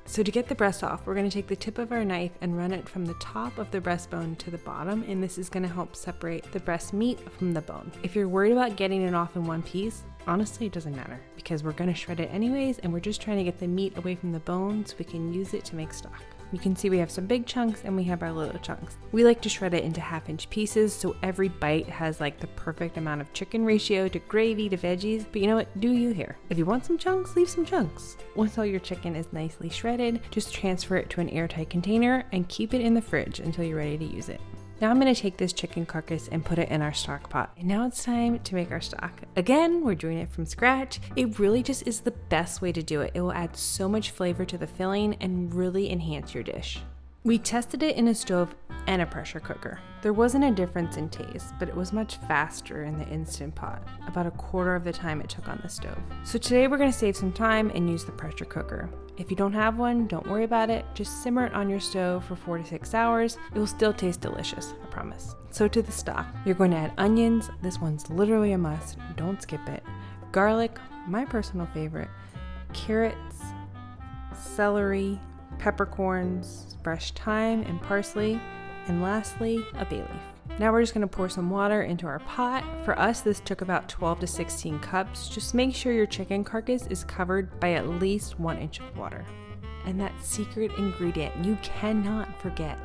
So to get the breast off, we're going to take the tip of our knife and run it from the top of the breastbone to the bottom, and this is going to help separate the breast meat from the bone. If you're worried about getting it off in one piece, honestly it doesn't matter, because we're going to shred it anyways, and we're just trying to get the meat away from the bone so we can use it to make stock. You can see we have some big chunks and we have our little chunks. We like to shred it into 1/2-inch pieces so every bite has like the perfect amount of chicken ratio to gravy to veggies, but you know what, do you here. If you want some chunks, leave some chunks. Once all your chicken is nicely shredded, just transfer it to an airtight container and keep it in the fridge until you're ready to use it. Now I'm going to take this chicken carcass and put it in our stock pot. And now it's time to make our stock. Again, we're doing it from scratch. It really just is the best way to do it. It will add so much flavor to the filling and really enhance your dish. We tested it in a stove and a pressure cooker. There wasn't a difference in taste, but it was much faster in the Instant Pot, about 1/4 of the time it took on the stove. So today we're going to save some time and use the pressure cooker. If you don't have one, don't worry about it. Just simmer it on your stove for 4 to 6 hours. It will still taste delicious, I promise. So to the stock, you're going to add onions. This one's literally a must. Don't skip it. Garlic, my personal favorite. Carrots, celery, peppercorns, fresh thyme and parsley, and lastly, a bay leaf. Now we're just going to pour some water into our pot. For us, this took about 12 to 16 cups. Just make sure your chicken carcass is covered by at least 1 inch of water. And that secret ingredient you cannot forget.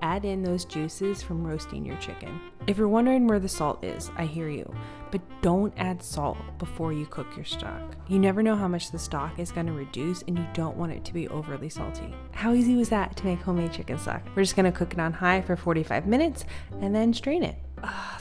Add in those juices from roasting your chicken. If you're wondering where the salt is, I hear you, but don't add salt before you cook your stock. You never know how much the stock is going to reduce, and you don't want it to be overly salty. How easy was that to make homemade chicken stock? We're just going to cook it on high for 45 minutes and then strain it.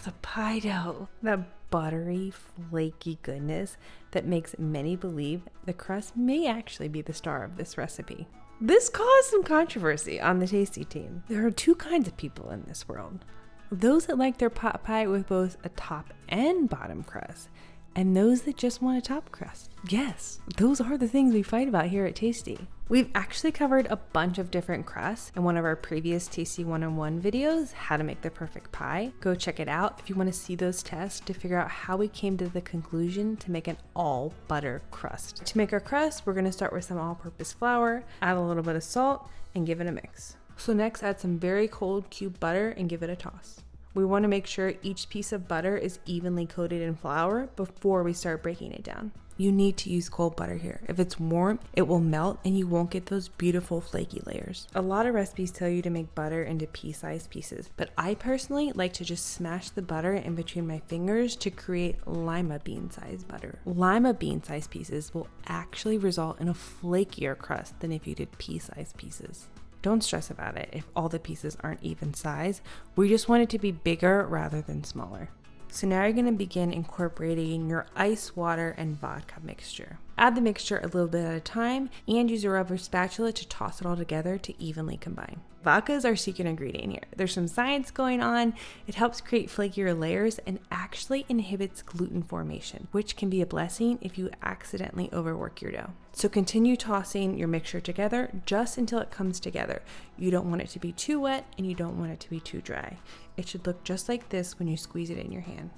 The pie dough, the buttery, flaky goodness that makes many believe the crust may actually be the star of this recipe. This caused some controversy on the Tasty team. There are two kinds of people in this world. Those that like their pot pie with both a top and bottom crust, and those that just want a top crust. Yes, those are the things we fight about here at Tasty. We've actually covered a bunch of different crusts in one of our previous Tasty 101 videos, how to make the perfect pie. Go check it out if you want to see those tests to figure out how we came to the conclusion to make an all butter crust. To make our crust, we're going to start with some all-purpose flour, add a little bit of salt, and give it a mix. So next, add some very cold cube butter and give it a toss. We want to make sure each piece of butter is evenly coated in flour before we start breaking it down. You need to use cold butter here. If it's warm, it will melt and you won't get those beautiful flaky layers. A lot of recipes tell you to make butter into pea-sized pieces, but I personally like to just smash the butter in between my fingers to create lima bean-sized butter. Lima bean-sized pieces will actually result in a flakier crust than if you did pea-sized pieces. Don't stress about it if all the pieces aren't even size. We just want it to be bigger rather than smaller. So now you're going to begin incorporating your ice, water, and vodka mixture. Add the mixture a little bit at a time and use a rubber spatula to toss it all together to evenly combine. Vodka is our secret ingredient here. There's some science going on. It helps create flakier layers and actually inhibits gluten formation, which can be a blessing if you accidentally overwork your dough. So continue tossing your mixture together just until it comes together. You don't want it to be too wet and you don't want it to be too dry. It should look just like this when you squeeze it in your hand.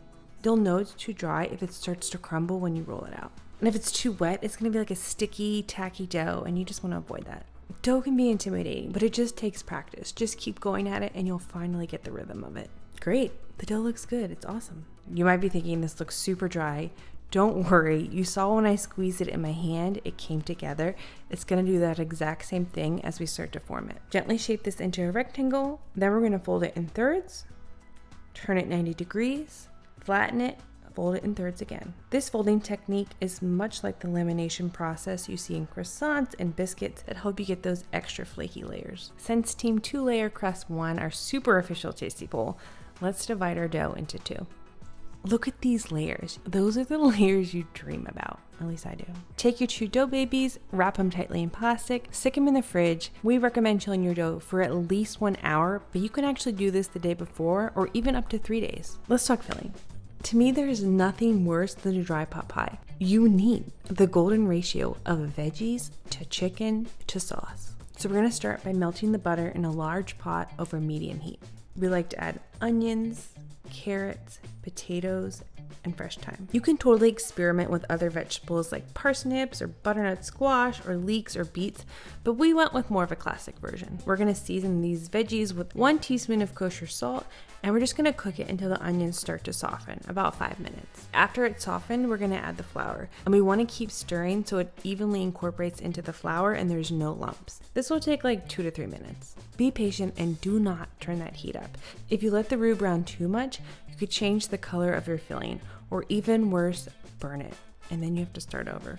You'll know it's too dry if it starts to crumble when you roll it out. And if it's too wet, it's going to be like a sticky, tacky dough, and you just want to avoid that. Dough can be intimidating, but it just takes practice. Just keep going at it and you'll finally get the rhythm of it. Great, the dough looks good, it's awesome. You might be thinking this looks super dry. Don't worry, you saw when I squeezed it in my hand, it came together. It's gonna do that exact same thing as we start to form it. Gently shape this into a rectangle, then we're gonna fold it in thirds, turn it 90 degrees, flatten it, fold it in thirds again. This folding technique is much like the lamination process you see in croissants and biscuits that help you get those extra flaky layers. Since Team 2 Layer Crust won our super official tasty poll, let's divide our dough into 2. Look at these layers. Those are the layers you dream about. At least I do. Take your 2 dough babies, wrap them tightly in plastic, stick them in the fridge. We recommend chilling your dough for at least 1 hour, but you can actually do this the day before or even up to 3 days. Let's talk filling. To me, there is nothing worse than a dry pot pie. You need the golden ratio of veggies to chicken to sauce. So we're gonna start by melting the butter in a large pot over medium heat. We like to add onions, carrots, potatoes, and fresh thyme. You can totally experiment with other vegetables like parsnips or butternut squash or leeks or beets, but we went with more of a classic version. We're gonna season these veggies with 1 teaspoon of kosher salt, and we're just gonna cook it until the onions start to soften, about 5 minutes. After it's softened, we're gonna add the flour, and we wanna keep stirring so it evenly incorporates into the flour and there's no lumps. This will take like 2 to 3 minutes. Be patient and do not turn that heat up. If you let the roux brown too much, you could change the color of your filling, or even worse, burn it, and then you have to start over.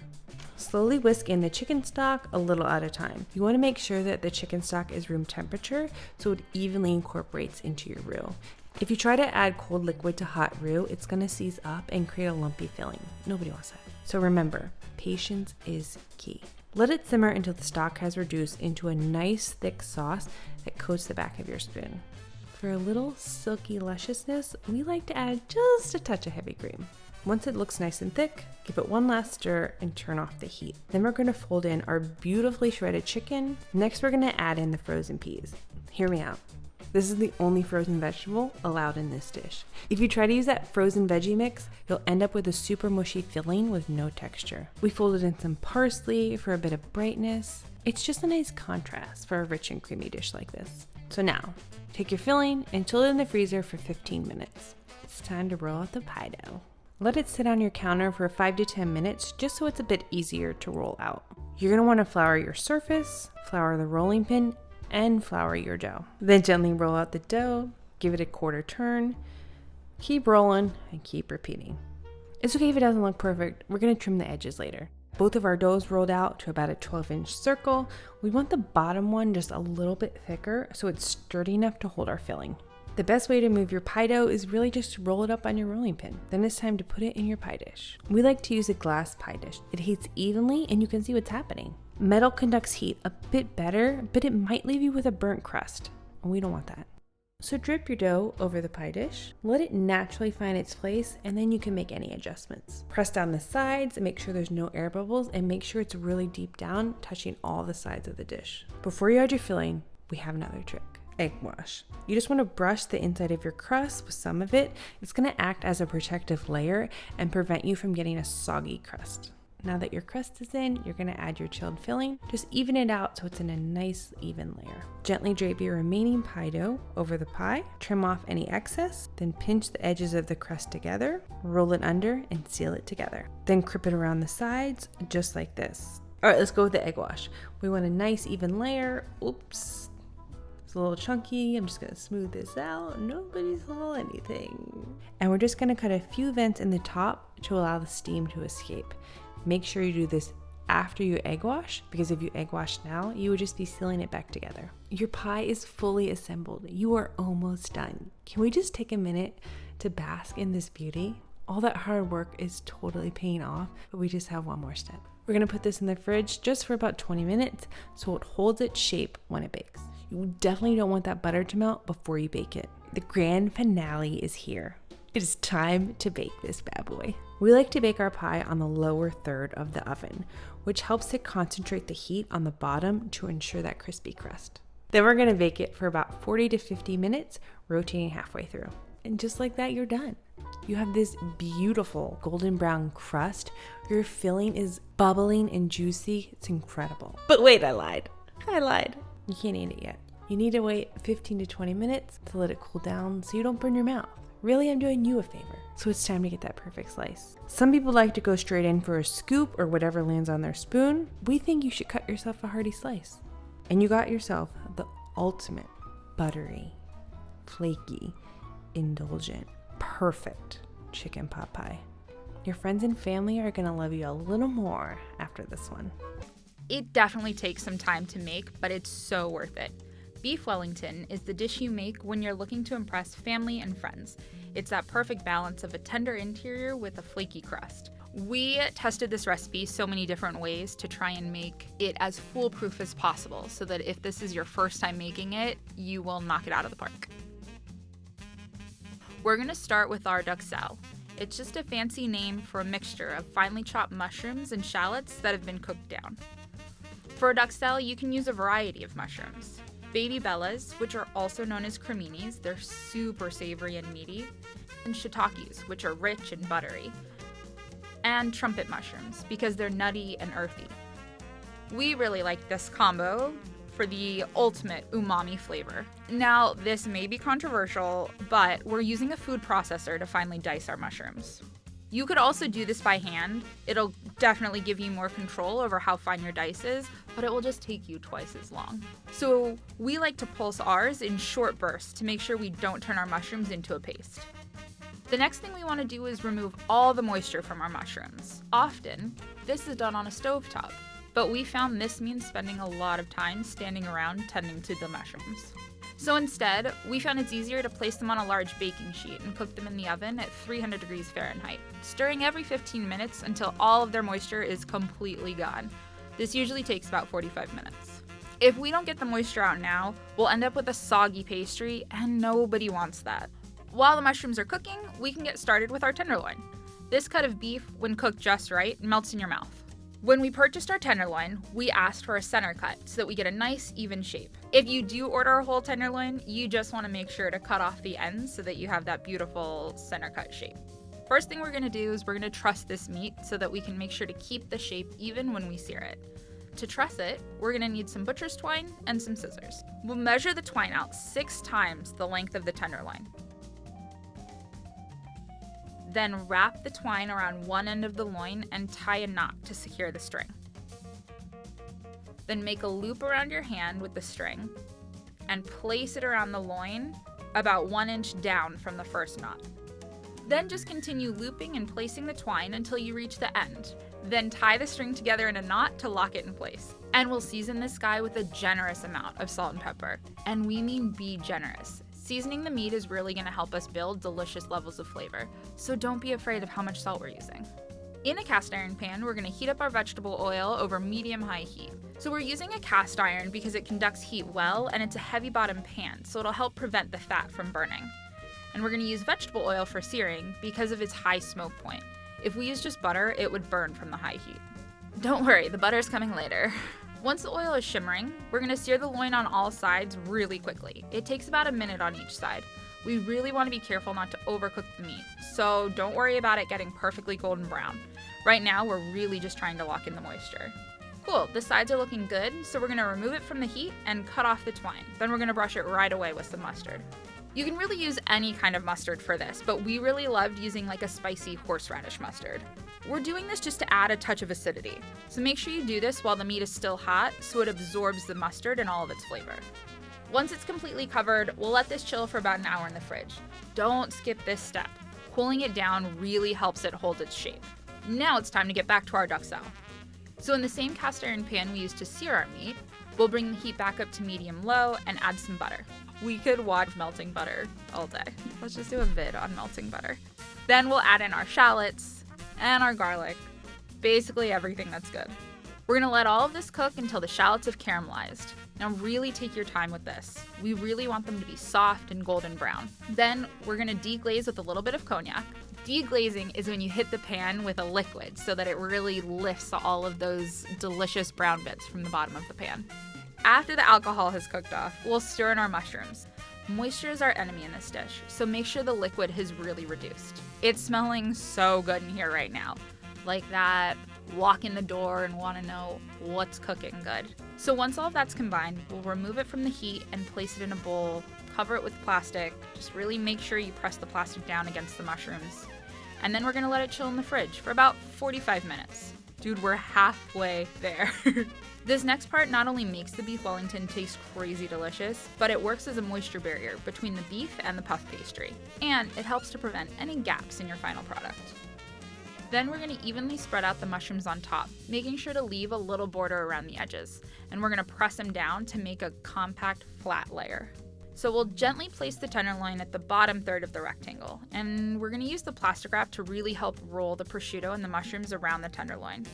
Slowly whisk in the chicken stock a little at a time. You want to make sure that the chicken stock is room temperature so it evenly incorporates into your roux. If you try to add cold liquid to hot roux, it's going to seize up and create a lumpy filling. Nobody wants that. So remember, patience is key. Let it simmer until the stock has reduced into a nice thick sauce that coats the back of your spoon. For a little silky lusciousness, we like to add just a touch of heavy cream. Once it looks nice and thick, give it one last stir and turn off the heat. Then we're going to fold in our beautifully shredded chicken. Next, we're going to add in the frozen peas. Hear me out. This is the only frozen vegetable allowed in this dish. If you try to use that frozen veggie mix, you'll end up with a super mushy filling with no texture. We folded in some parsley for a bit of brightness. It's just a nice contrast for a rich and creamy dish like this. So now, take your filling and chill it in the freezer for 15 minutes. It's time to roll out the pie dough. Let it sit on your counter for 5 to 10 minutes just so it's a bit easier to roll out. You're going to want to flour your surface, flour the rolling pin, and flour your dough. Then gently roll out the dough, give it a quarter turn, keep rolling, and keep repeating. It's okay if it doesn't look perfect. We're going to trim the edges later. Both of our doughs rolled out to about a 12-inch circle. We want the bottom one just a little bit thicker so it's sturdy enough to hold our filling. The best way to move your pie dough is really just to roll it up on your rolling pin. Then it's time to put it in your pie dish. We like to use a glass pie dish. It heats evenly and you can see what's happening. Metal conducts heat a bit better, but it might leave you with a burnt crust, and we don't want that. So drip your dough over the pie dish, let it naturally find its place, and then you can make any adjustments. Press down the sides and make sure there's no air bubbles, and make sure it's really deep down, touching all the sides of the dish. Before you add your filling, we have another trick. Egg wash. You just want to brush the inside of your crust with some of it. It's going to act as a protective layer and prevent you from getting a soggy crust. Now that your crust is in, you're going to add your chilled filling. Just even it out so it's in a nice even layer. Gently drape your remaining pie dough over the pie, trim off any excess, then pinch the edges of the crust together, roll it under, and seal it together. Then crip it around the sides, just like this. All right, let's go with the egg wash. We want a nice even layer. Oops. It's a little chunky. I'm just going to smooth this out. Nobody saw anything. And we're just going to cut a few vents in the top to allow the steam to escape. Make sure you do this after you egg wash, because if you egg wash now, you would just be sealing it back together. Your pie is fully assembled. You are almost done. Can we just take a minute to bask in this beauty? All that hard work is totally paying off, but we just have one more step. We're gonna put this in the fridge just for about 20 minutes so it holds its shape when it bakes. You definitely don't want that butter to melt before you bake it. The grand finale is here. It is time to bake this bad boy. We like to bake our pie on the lower third of the oven, which helps to concentrate the heat on the bottom to ensure that crispy crust. Then we're gonna bake it for about 40 to 50 minutes, rotating halfway through. And just like that, you're done. You have this beautiful golden brown crust. Your filling is bubbling and juicy. It's incredible. But wait, I lied. You can't eat it yet. You need to wait 15 to 20 minutes to let it cool down so you don't burn your mouth. Really, I'm doing you a favor. So it's time to get that perfect slice. Some people like to go straight in for a scoop or whatever lands on their spoon. We think you should cut yourself a hearty slice. And you got yourself the ultimate buttery, flaky, indulgent, perfect chicken pot pie. Your friends and family are gonna love you a little more after this one. It definitely takes some time to make, but it's so worth it. Beef Wellington is the dish you make when you're looking to impress family and friends. It's that perfect balance of a tender interior with a flaky crust. We tested this recipe so many different ways to try and make it as foolproof as possible so that if this is your first time making it, you will knock it out of the park. We're gonna start with our duxelle. It's just a fancy name for a mixture of finely chopped mushrooms and shallots that have been cooked down. For a duxelle, you can use a variety of mushrooms. Baby bellas, which are also known as creminis, they're super savory and meaty, and shiitakes, which are rich and buttery, and trumpet mushrooms, because they're nutty and earthy. We really like this combo for the ultimate umami flavor. Now, this may be controversial, but we're using a food processor to finely dice our mushrooms. You could also do this by hand. It'll definitely give you more control over how fine your dice is, but it will just take you twice as long. So we like to pulse ours in short bursts to make sure we don't turn our mushrooms into a paste. The next thing we want to do is remove all the moisture from our mushrooms. Often, this is done on a stovetop, but we found this means spending a lot of time standing around tending to the mushrooms. So instead, we found it's easier to place them on a large baking sheet and cook them in the oven at 300 degrees Fahrenheit, stirring every 15 minutes until all of their moisture is completely gone. This usually takes about 45 minutes. If we don't get the moisture out now, we'll end up with a soggy pastry, and nobody wants that. While the mushrooms are cooking, we can get started with our tenderloin. This cut of beef, when cooked just right, melts in your mouth. When we purchased our tenderloin, we asked for a center cut so that we get a nice, even shape. If you do order a whole tenderloin, you just want to make sure to cut off the ends so that you have that beautiful center cut shape. First thing we're going to do is we're going to truss this meat so that we can make sure to keep the shape even when we sear it. To truss it, we're going to need some butcher's twine and some scissors. We'll measure the twine out 6 times the length of the tenderloin. Then wrap the twine around one end of the loin and tie a knot to secure the string. Then make a loop around your hand with the string and place it around the loin about 1 inch down from the first knot. Then just continue looping and placing the twine until you reach the end. Then tie the string together in a knot to lock it in place. And we'll season this guy with a generous amount of salt and pepper. And we mean be generous. Seasoning the meat is really going to help us build delicious levels of flavor, so don't be afraid of how much salt we're using. In a cast iron pan, we're going to heat up our vegetable oil over medium-high heat. So we're using a cast iron because it conducts heat well and it's a heavy bottom pan, so it'll help prevent the fat from burning. And we're going to use vegetable oil for searing because of its high smoke point. If we use just butter, it would burn from the high heat. Don't worry, the butter's coming later. Once the oil is shimmering, we're going to sear the loin on all sides really quickly. It takes about a minute on each side. We really want to be careful not to overcook the meat, so don't worry about it getting perfectly golden brown. Right now, we're really just trying to lock in the moisture. Cool, the sides are looking good, so we're going to remove it from the heat and cut off the twine. Then we're going to brush it right away with some mustard. You can really use any kind of mustard for this, but we really loved using like a spicy horseradish mustard. We're doing this just to add a touch of acidity, so make sure you do this while the meat is still hot so it absorbs the mustard and all of its flavor. Once it's completely covered, we'll let this chill for about an hour in the fridge. Don't skip this step. Cooling it down really helps it hold its shape. Now it's time to get back to our duxelle. So in the same cast iron pan we used to sear our meat, we'll bring the heat back up to medium-low and add some butter. We could watch melting butter all day. Let's just do a vid on melting butter. Then we'll add in our shallots and our garlic, basically everything that's good. We're gonna let all of this cook until the shallots have caramelized. Now really take your time with this. We really want them to be soft and golden brown. Then we're gonna deglaze with a little bit of cognac. Deglazing is when you hit the pan with a liquid so that it really lifts all of those delicious brown bits from the bottom of the pan. After the alcohol has cooked off, we'll stir in our mushrooms. Moisture is our enemy in this dish, so make sure the liquid has really reduced. It's smelling so good in here right now. Like that, walk in the door and want to know what's cooking good. So once all of that's combined, we'll remove it from the heat and place it in a bowl, cover it with plastic. Just really make sure you press the plastic down against the mushrooms. And then we're gonna let it chill in the fridge for about 45 minutes. Dude, we're halfway there. This next part not only makes the beef Wellington taste crazy delicious, but it works as a moisture barrier between the beef and the puff pastry. And it helps to prevent any gaps in your final product. Then we're gonna evenly spread out the mushrooms on top, making sure to leave a little border around the edges. And we're gonna press them down to make a compact, flat layer. So we'll gently place the tenderloin at the bottom third of the rectangle, and we're gonna use the plastic wrap to really help roll the prosciutto and the mushrooms around the tenderloin.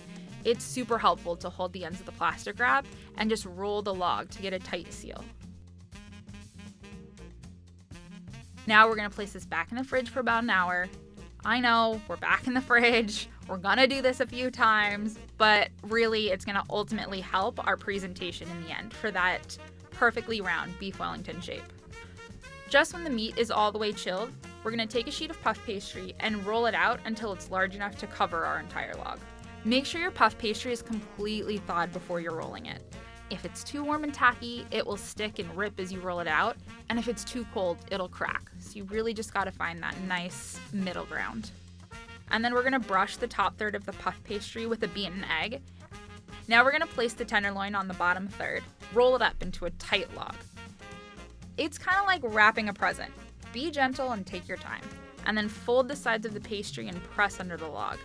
It's super helpful to hold the ends of the plastic wrap and just roll the log to get a tight seal. Now we're gonna place this back in the fridge for about an hour. I know, we're back in the fridge, we're gonna do this a few times, but really it's gonna ultimately help our presentation in the end for that perfectly round beef Wellington shape. Just when the meat is all the way chilled, we're gonna take a sheet of puff pastry and roll it out until it's large enough to cover our entire log. Make sure your puff pastry is completely thawed before you're rolling it. If it's too warm and tacky, it will stick and rip as you roll it out, and if it's too cold, it'll crack. So you really just gotta find that nice middle ground. And then we're gonna brush the top third of the puff pastry with a beaten egg. Now we're gonna place the tenderloin on the bottom third, roll it up into a tight log. It's kind of like wrapping a present. Be gentle and take your time. And then fold the sides of the pastry and press under the log.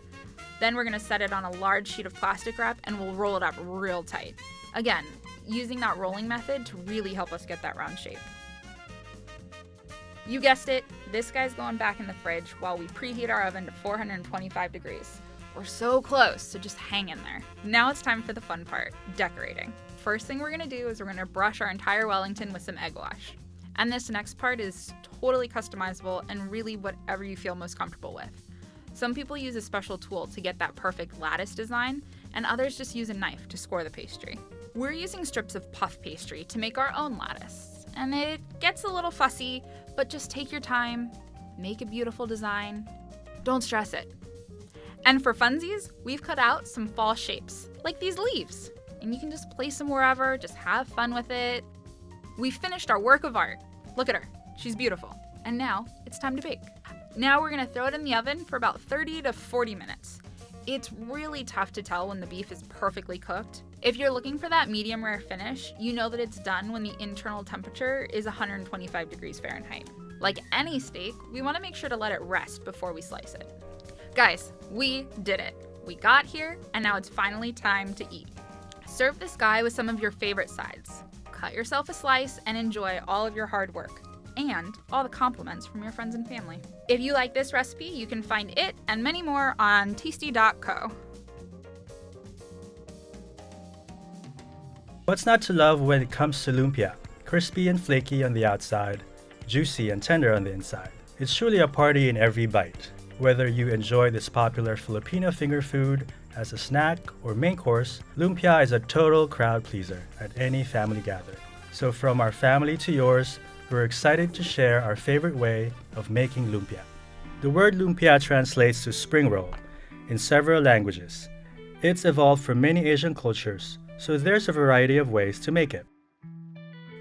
Then we're gonna set it on a large sheet of plastic wrap and we'll roll it up real tight. Again, using that rolling method to really help us get that round shape. You guessed it, this guy's going back in the fridge while we preheat our oven to 425 degrees. We're so close, so just hang in there. Now it's time for the fun part, decorating. First thing we're gonna do is we're gonna brush our entire Wellington with some egg wash. And this next part is totally customizable and really whatever you feel most comfortable with. Some people use a special tool to get that perfect lattice design, and others just use a knife to score the pastry. We're using strips of puff pastry to make our own lattice, and it gets a little fussy, but just take your time, make a beautiful design. Don't stress it. And for funsies, we've cut out some fall shapes, like these leaves, and you can just place them wherever, just have fun with it. We finished our work of art. Look at her, she's beautiful. And now it's time to bake. Now we're gonna throw it in the oven for about 30 to 40 minutes. It's really tough to tell when the beef is perfectly cooked. If you're looking for that medium rare finish, you know that it's done when the internal temperature is 125 degrees Fahrenheit. Like any steak, we wanna make sure to let it rest before we slice it. Guys, we did it. We got here, and now it's finally time to eat. Serve this guy with some of your favorite sides. Cut yourself a slice and enjoy all of your hard work and all the compliments from your friends and family. If you like this recipe, you can find it and many more on tasty.co. What's not to love when it comes to lumpia? Crispy and flaky on the outside, juicy and tender on the inside. It's truly a party in every bite. Whether you enjoy this popular Filipino finger food as a snack or main course, lumpia is a total crowd pleaser at any family gathering. So from our family to yours, we're excited to share our favorite way of making lumpia. The word lumpia translates to spring roll in several languages. It's evolved from many Asian cultures, so there's a variety of ways to make it.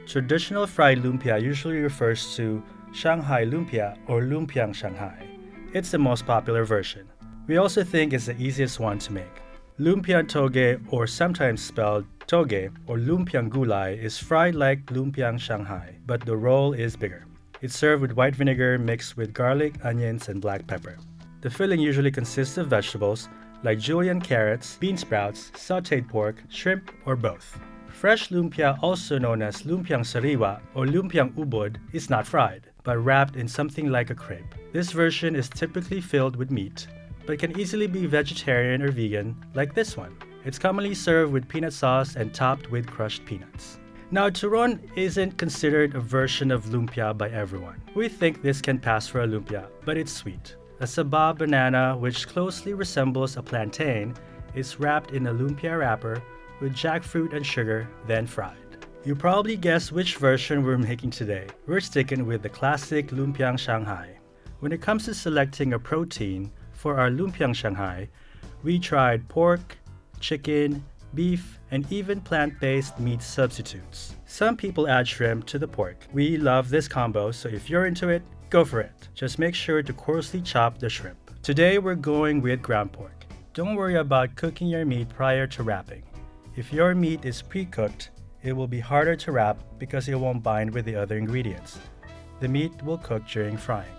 Traditional fried lumpia usually refers to Shanghai lumpia or lumpiang Shanghai. It's the most popular version. We also think it's the easiest one to make. Lumpiang toge, or sometimes spelled toge, or lumpiang gulay, is fried like lumpiang Shanghai, but the roll is bigger. It's served with white vinegar mixed with garlic, onions, and black pepper. The filling usually consists of vegetables like julienne carrots, bean sprouts, sautéed pork, shrimp, or both. Fresh lumpia, also known as lumpiang sariwa or lumpiang ubod, is not fried, but wrapped in something like a crepe. This version is typically filled with meat, but can easily be vegetarian or vegan, like this one. It's commonly served with peanut sauce and topped with crushed peanuts. Now, turon isn't considered a version of lumpia by everyone. We think this can pass for a lumpia, but it's sweet. A saba banana, which closely resembles a plantain, is wrapped in a lumpia wrapper with jackfruit and sugar, then fried. You probably guessed which version we're making today. We're sticking with the classic lumpiang Shanghai. When it comes to selecting a protein for our lumpiang Shanghai, we tried pork, chicken, beef, and even plant-based meat substitutes. Some people add shrimp to the pork. We love this combo, so if you're into it, go for it. Just make sure to coarsely chop the shrimp. Today we're going with ground pork. Don't worry about cooking your meat prior to wrapping. If your meat is pre-cooked, it will be harder to wrap because it won't bind with the other ingredients. The meat will cook during frying.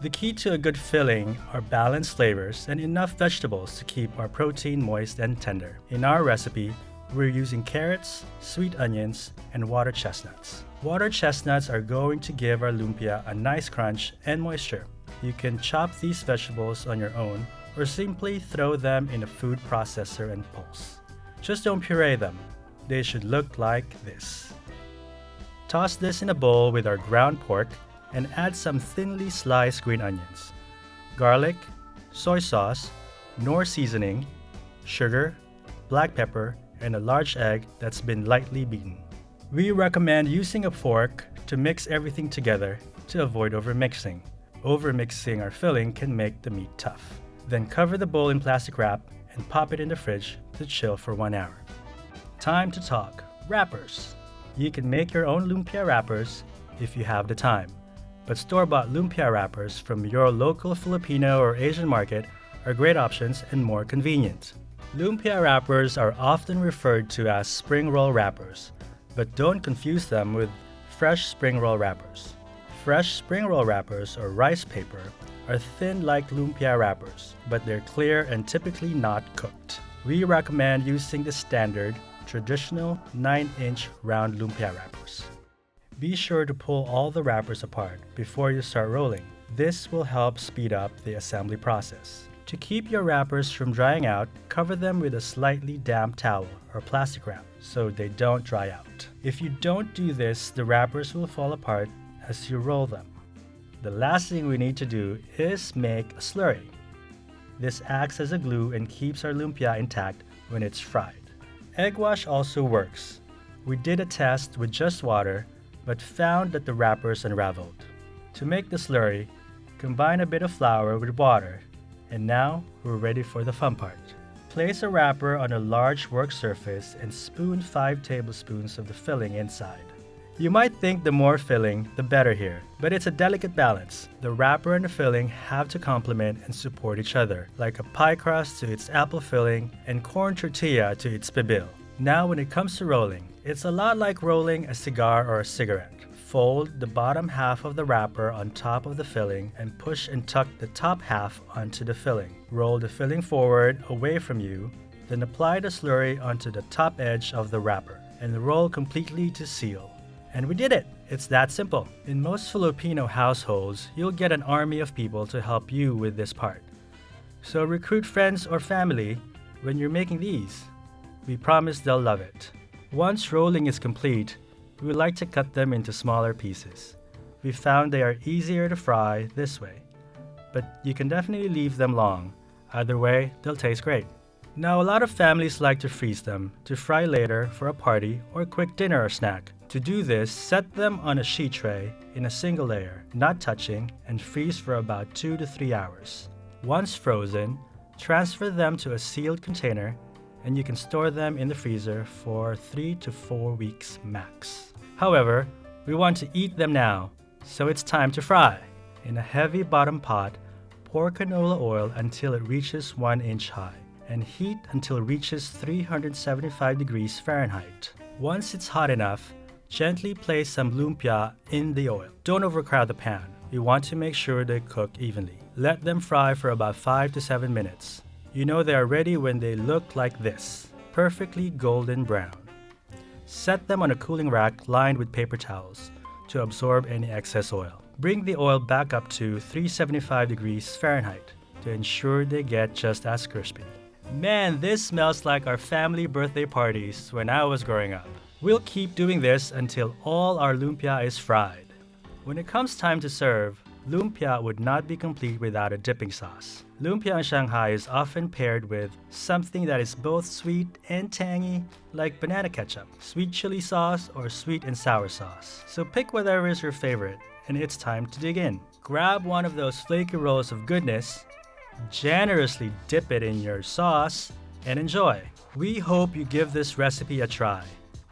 The key to a good filling are balanced flavors and enough vegetables to keep our protein moist and tender. In our recipe, we're using carrots, sweet onions, and water chestnuts. Water chestnuts are going to give our lumpia a nice crunch and moisture. You can chop these vegetables on your own or simply throw them in a food processor and pulse. Just don't puree them. They should look like this. Toss this in a bowl with our ground pork and add some thinly sliced green onions, garlic, soy sauce, Knorr seasoning, sugar, black pepper, and a large egg that's been lightly beaten. We recommend using a fork to mix everything together to avoid overmixing. Overmixing our filling can make the meat tough. Then cover the bowl in plastic wrap and pop it in the fridge to chill for 1 hour. Time to talk wrappers. You can make your own lumpia wrappers if you have the time. But store-bought lumpia wrappers from your local Filipino or Asian market are great options and more convenient. Lumpia wrappers are often referred to as spring roll wrappers, but don't confuse them with fresh spring roll wrappers. Fresh spring roll wrappers or rice paper are thin like lumpia wrappers, but they're clear and typically not cooked. We recommend using the standard, traditional 9-inch round lumpia wrappers. Be sure to pull all the wrappers apart before you start rolling. This will help speed up the assembly process. To keep your wrappers from drying out, cover them with a slightly damp towel or plastic wrap so they don't dry out. If you don't do this, the wrappers will fall apart as you roll them. The last thing we need to do is make a slurry. This acts as a glue and keeps our lumpia intact when it's fried. Egg wash also works. We did a test with just water, but found that the wrappers unraveled. To make the slurry, combine a bit of flour with water, and now we're ready for the fun part. Place a wrapper on a large work surface and spoon 5 tablespoons of the filling inside. You might think the more filling, the better here, but it's a delicate balance. The wrapper and the filling have to complement and support each other, like a pie crust to its apple filling and corn tortilla to its pibil. Now when it comes to rolling, it's a lot like rolling a cigar or a cigarette. Fold the bottom half of the wrapper on top of the filling and push and tuck the top half onto the filling. Roll the filling forward away from you, then apply the slurry onto the top edge of the wrapper and roll completely to seal. And we did it! It's that simple. In most Filipino households, you'll get an army of people to help you with this part. So recruit friends or family when you're making these. We promise they'll love it. Once rolling is complete, we would like to cut them into smaller pieces. We found they are easier to fry this way, but you can definitely leave them long. Either way, they'll taste great. Now, a lot of families like to freeze them to fry later for a party or a quick dinner or snack. To do this, set them on a sheet tray in a single layer, not touching, and freeze for about 2 to 3 hours. Once frozen, transfer them to a sealed container and you can store them in the freezer for 3 to 4 weeks max. However, we want to eat them now, so it's time to fry. In a heavy bottom pot, pour canola oil until it reaches 1 inch high and heat until it reaches 375 degrees Fahrenheit. Once it's hot enough, gently place some lumpia in the oil. Don't overcrowd the pan. We want to make sure they cook evenly. Let them fry for about 5 to 7 minutes. You know they are ready when they look like this, perfectly golden brown. Set them on a cooling rack lined with paper towels to absorb any excess oil. Bring the oil back up to 375 degrees Fahrenheit to ensure they get just as crispy. Man, this smells like our family birthday parties when I was growing up. We'll keep doing this until all our lumpia is fried. When it comes time to serve, lumpia would not be complete without a dipping sauce. Lumpia in Shanghai is often paired with something that is both sweet and tangy, like banana ketchup, sweet chili sauce, or sweet and sour sauce. So pick whatever is your favorite, and it's time to dig in. Grab one of those flaky rolls of goodness, generously dip it in your sauce, and enjoy. We hope you give this recipe a try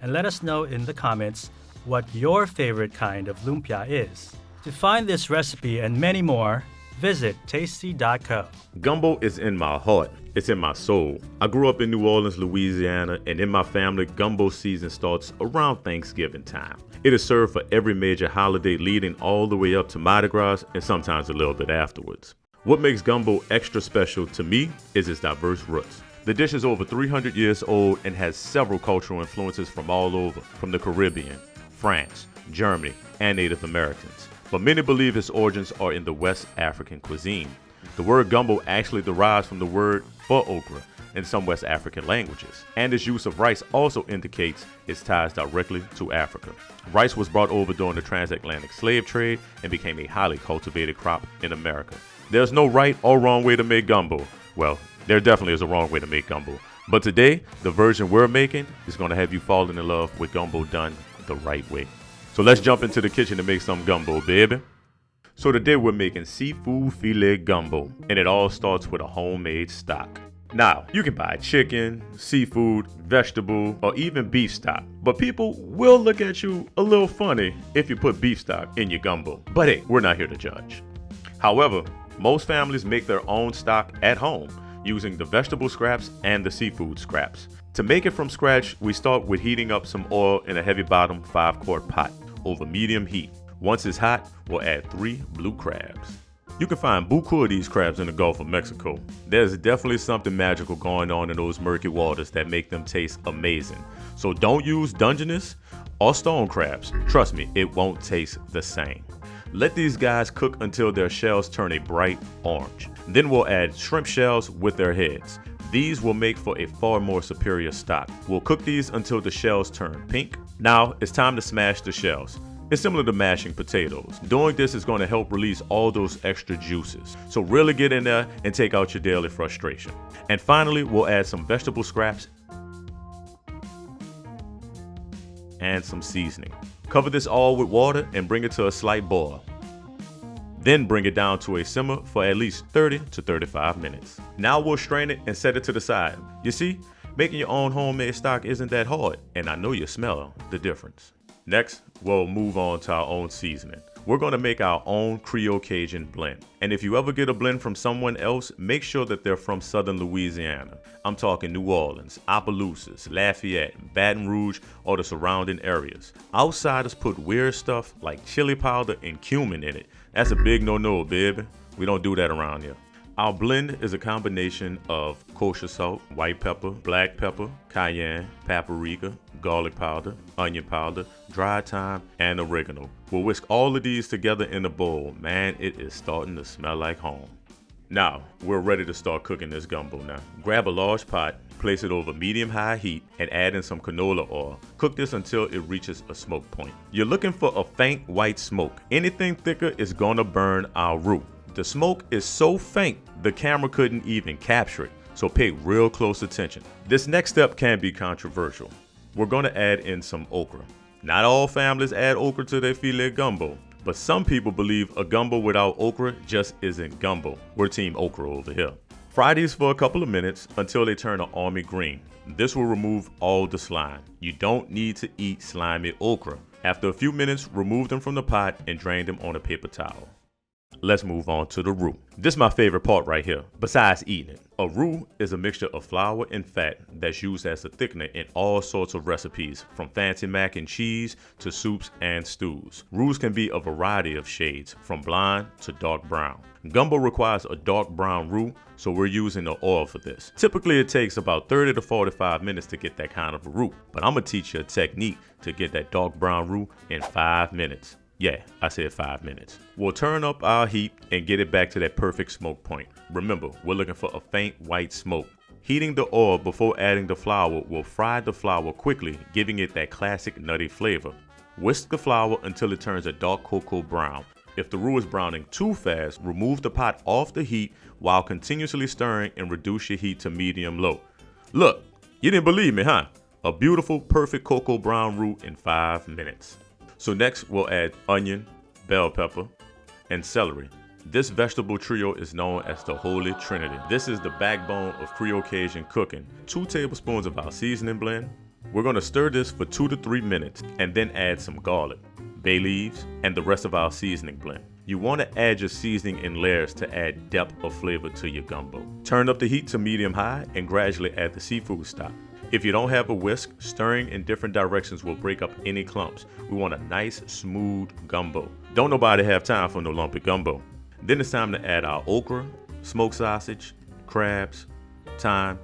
and let us know in the comments what your favorite kind of lumpia is. To find this recipe and many more, visit tasty.co. Gumbo is in my heart. It's in my soul. I grew up in New Orleans, Louisiana, and in my family, gumbo season starts around Thanksgiving time. It is served for every major holiday leading all the way up to Mardi Gras and sometimes a little bit afterwards. What makes gumbo extra special to me is its diverse roots. The dish is over 300 years old and has several cultural influences from all over, from the Caribbean, France, Germany, and Native Americans. But many believe its origins are in the West African cuisine. The word gumbo actually derives from the word for okra in some West African languages, and its use of rice also indicates its ties directly to Africa. Rice was brought over during the transatlantic slave trade and became a highly cultivated crop in America. There's no right or wrong way to make gumbo. Well, there definitely is a wrong way to make gumbo. But today, the version we're making is going to have you falling in love with gumbo done the right way. So let's jump into the kitchen to make some gumbo, baby. So today we're making seafood filet gumbo, and it all starts with a homemade stock. Now, you can buy chicken, seafood, vegetable, or even beef stock, but people will look at you a little funny if you put beef stock in your gumbo. But hey, we're not here to judge. However, most families make their own stock at home using the vegetable scraps and the seafood scraps. To make it from scratch, we start with heating up some oil in a heavy bottom 5-quart pot over medium heat. Once it's hot, we'll add 3 blue crabs. You can find buku of these crabs in the Gulf of Mexico. There's definitely something magical going on in those murky waters that make them taste amazing. So don't use Dungeness or stone crabs. Trust me, it won't taste the same. Let these guys cook until their shells turn a bright orange. Then we'll add shrimp shells with their heads. These will make for a far more superior stock. We'll cook these until the shells turn pink. Now it's time to smash the shells. It's similar to mashing potatoes. Doing this is going to help release all those extra juices. So really get in there and take out your daily frustration. And finally, we'll add some vegetable scraps and some seasoning. Cover this all with water and bring it to a slight boil. Then bring it down to a simmer for at least 30 to 35 minutes. Now we'll strain it and set it to the side. You see, making your own homemade stock isn't that hard, and I know you smell the difference. Next, we'll move on to our own seasoning. We're going to make our own Creole Cajun blend. And if you ever get a blend from someone else, make sure that they're from Southern Louisiana. I'm talking New Orleans, Opelousas, Lafayette, Baton Rouge, or the surrounding areas. Outsiders put weird stuff like chili powder and cumin in it. That's a big no-no, baby. We don't do that around here. Our blend is a combination of kosher salt, white pepper, black pepper, cayenne, paprika, garlic powder, onion powder, dried thyme, and oregano. We'll whisk all of these together in a bowl. Man, it is starting to smell like home. Now, we're ready to start cooking this gumbo now. Grab a large pot, place it over medium-high heat, and add in some canola oil. Cook this until it reaches a smoke point. You're looking for a faint white smoke. Anything thicker is gonna burn our roux. The smoke is so faint, the camera couldn't even capture it, so pay real close attention. This next step can be controversial. We're gonna add in some okra. Not all families add okra to their filet gumbo, but some people believe a gumbo without okra just isn't gumbo. We're team okra over here. Fry these for a couple of minutes until they turn an army green. This will remove all the slime. You don't need to eat slimy okra. After a few minutes, remove them from the pot and drain them on a paper towel. Let's move on to the roux. This is my favorite part right here, besides eating it. A roux is a mixture of flour and fat that's used as a thickener in all sorts of recipes, from fancy mac and cheese to soups and stews. Roux can be a variety of shades, from blonde to dark brown. Gumbo requires a dark brown roux, so we're using the oil for this. Typically it takes about 30 to 45 minutes to get that kind of a roux, but I'm gonna teach you a technique to get that dark brown roux in 5 minutes. Yeah, I said 5 minutes. We'll turn up our heat and get it back to that perfect smoke point. Remember, we're looking for a faint white smoke. Heating the oil before adding the flour will fry the flour quickly, giving it that classic nutty flavor. Whisk the flour until it turns a dark cocoa brown. If the roux is browning too fast, remove the pot off the heat while continuously stirring and reduce your heat to medium-low. Look, you didn't believe me, huh? A beautiful, perfect cocoa brown roux in 5 minutes. So next we'll add onion, bell pepper, and celery. This vegetable trio is known as the Holy Trinity. This is the backbone of Creole Cajun cooking. 2 tablespoons of our seasoning blend. We're going to stir this for 2 to 3 minutes and then add some garlic, bay leaves, and the rest of our seasoning blend. You want to add your seasoning in layers to add depth of flavor to your gumbo. Turn up the heat to medium-high and gradually add the seafood stock. If you don't have a whisk, stirring in different directions will break up any clumps. We want a nice, smooth gumbo. Don't nobody have time for no lumpy gumbo. Then it's time to add our okra, smoked sausage, crabs, thyme,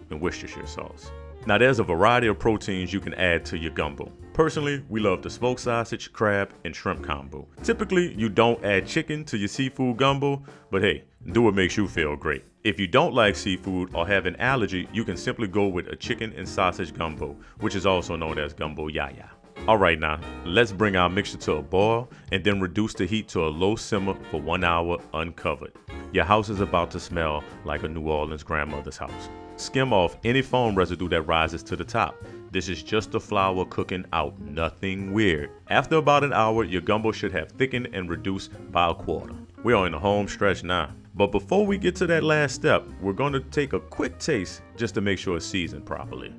and Worcestershire sauce. Now there's a variety of proteins you can add to your gumbo. Personally, we love the smoked sausage, crab, and shrimp combo. Typically, you don't add chicken to your seafood gumbo, but hey, do what makes you feel great. If you don't like seafood or have an allergy, you can simply go with a chicken and sausage gumbo, which is also known as gumbo yaya. Alright now, let's bring our mixture to a boil and then reduce the heat to a low simmer for 1 hour uncovered. Your house is about to smell like a New Orleans grandmother's house. Skim off any foam residue that rises to the top. This is just the flour cooking out, nothing weird. After about an hour, your gumbo should have thickened and reduced by a quarter. We are in the home stretch now. But before we get to that last step, we're going to take a quick taste just to make sure it's seasoned properly.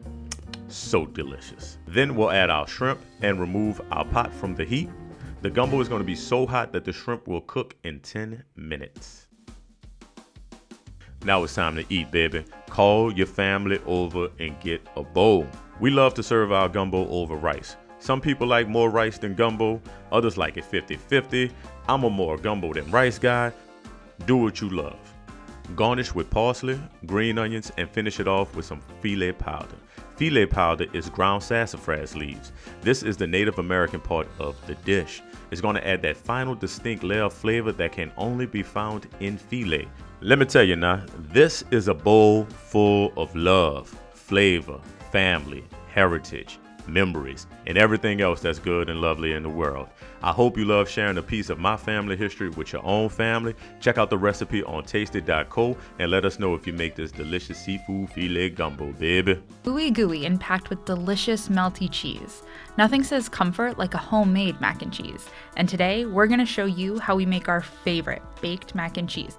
So delicious. Then we'll add our shrimp and remove our pot from the heat. The gumbo is going to be so hot that the shrimp will cook in 10 minutes. Now it's time to eat, baby. Call your family over and get a bowl. We love to serve our gumbo over rice. Some people like more rice than gumbo, others like it 50-50. I'm a more gumbo than rice guy. Do what you love. Garnish with parsley, green onions, and finish it off with some filet powder. Filet powder is ground sassafras leaves. This is the Native American part of the dish. It's going to add that final distinct layer of flavor that can only be found in filet. Let me tell you now, this is a bowl full of love, flavor, family, heritage, memories, and everything else that's good and lovely in the world. I hope you love sharing a piece of my family history with your own family. Check out the recipe on tasty.co and let us know if you make this delicious seafood filet gumbo, baby. Gooey gooey and packed with delicious melty cheese. Nothing says comfort like a homemade mac and cheese. And today we're going to show you how we make our favorite baked mac and cheese.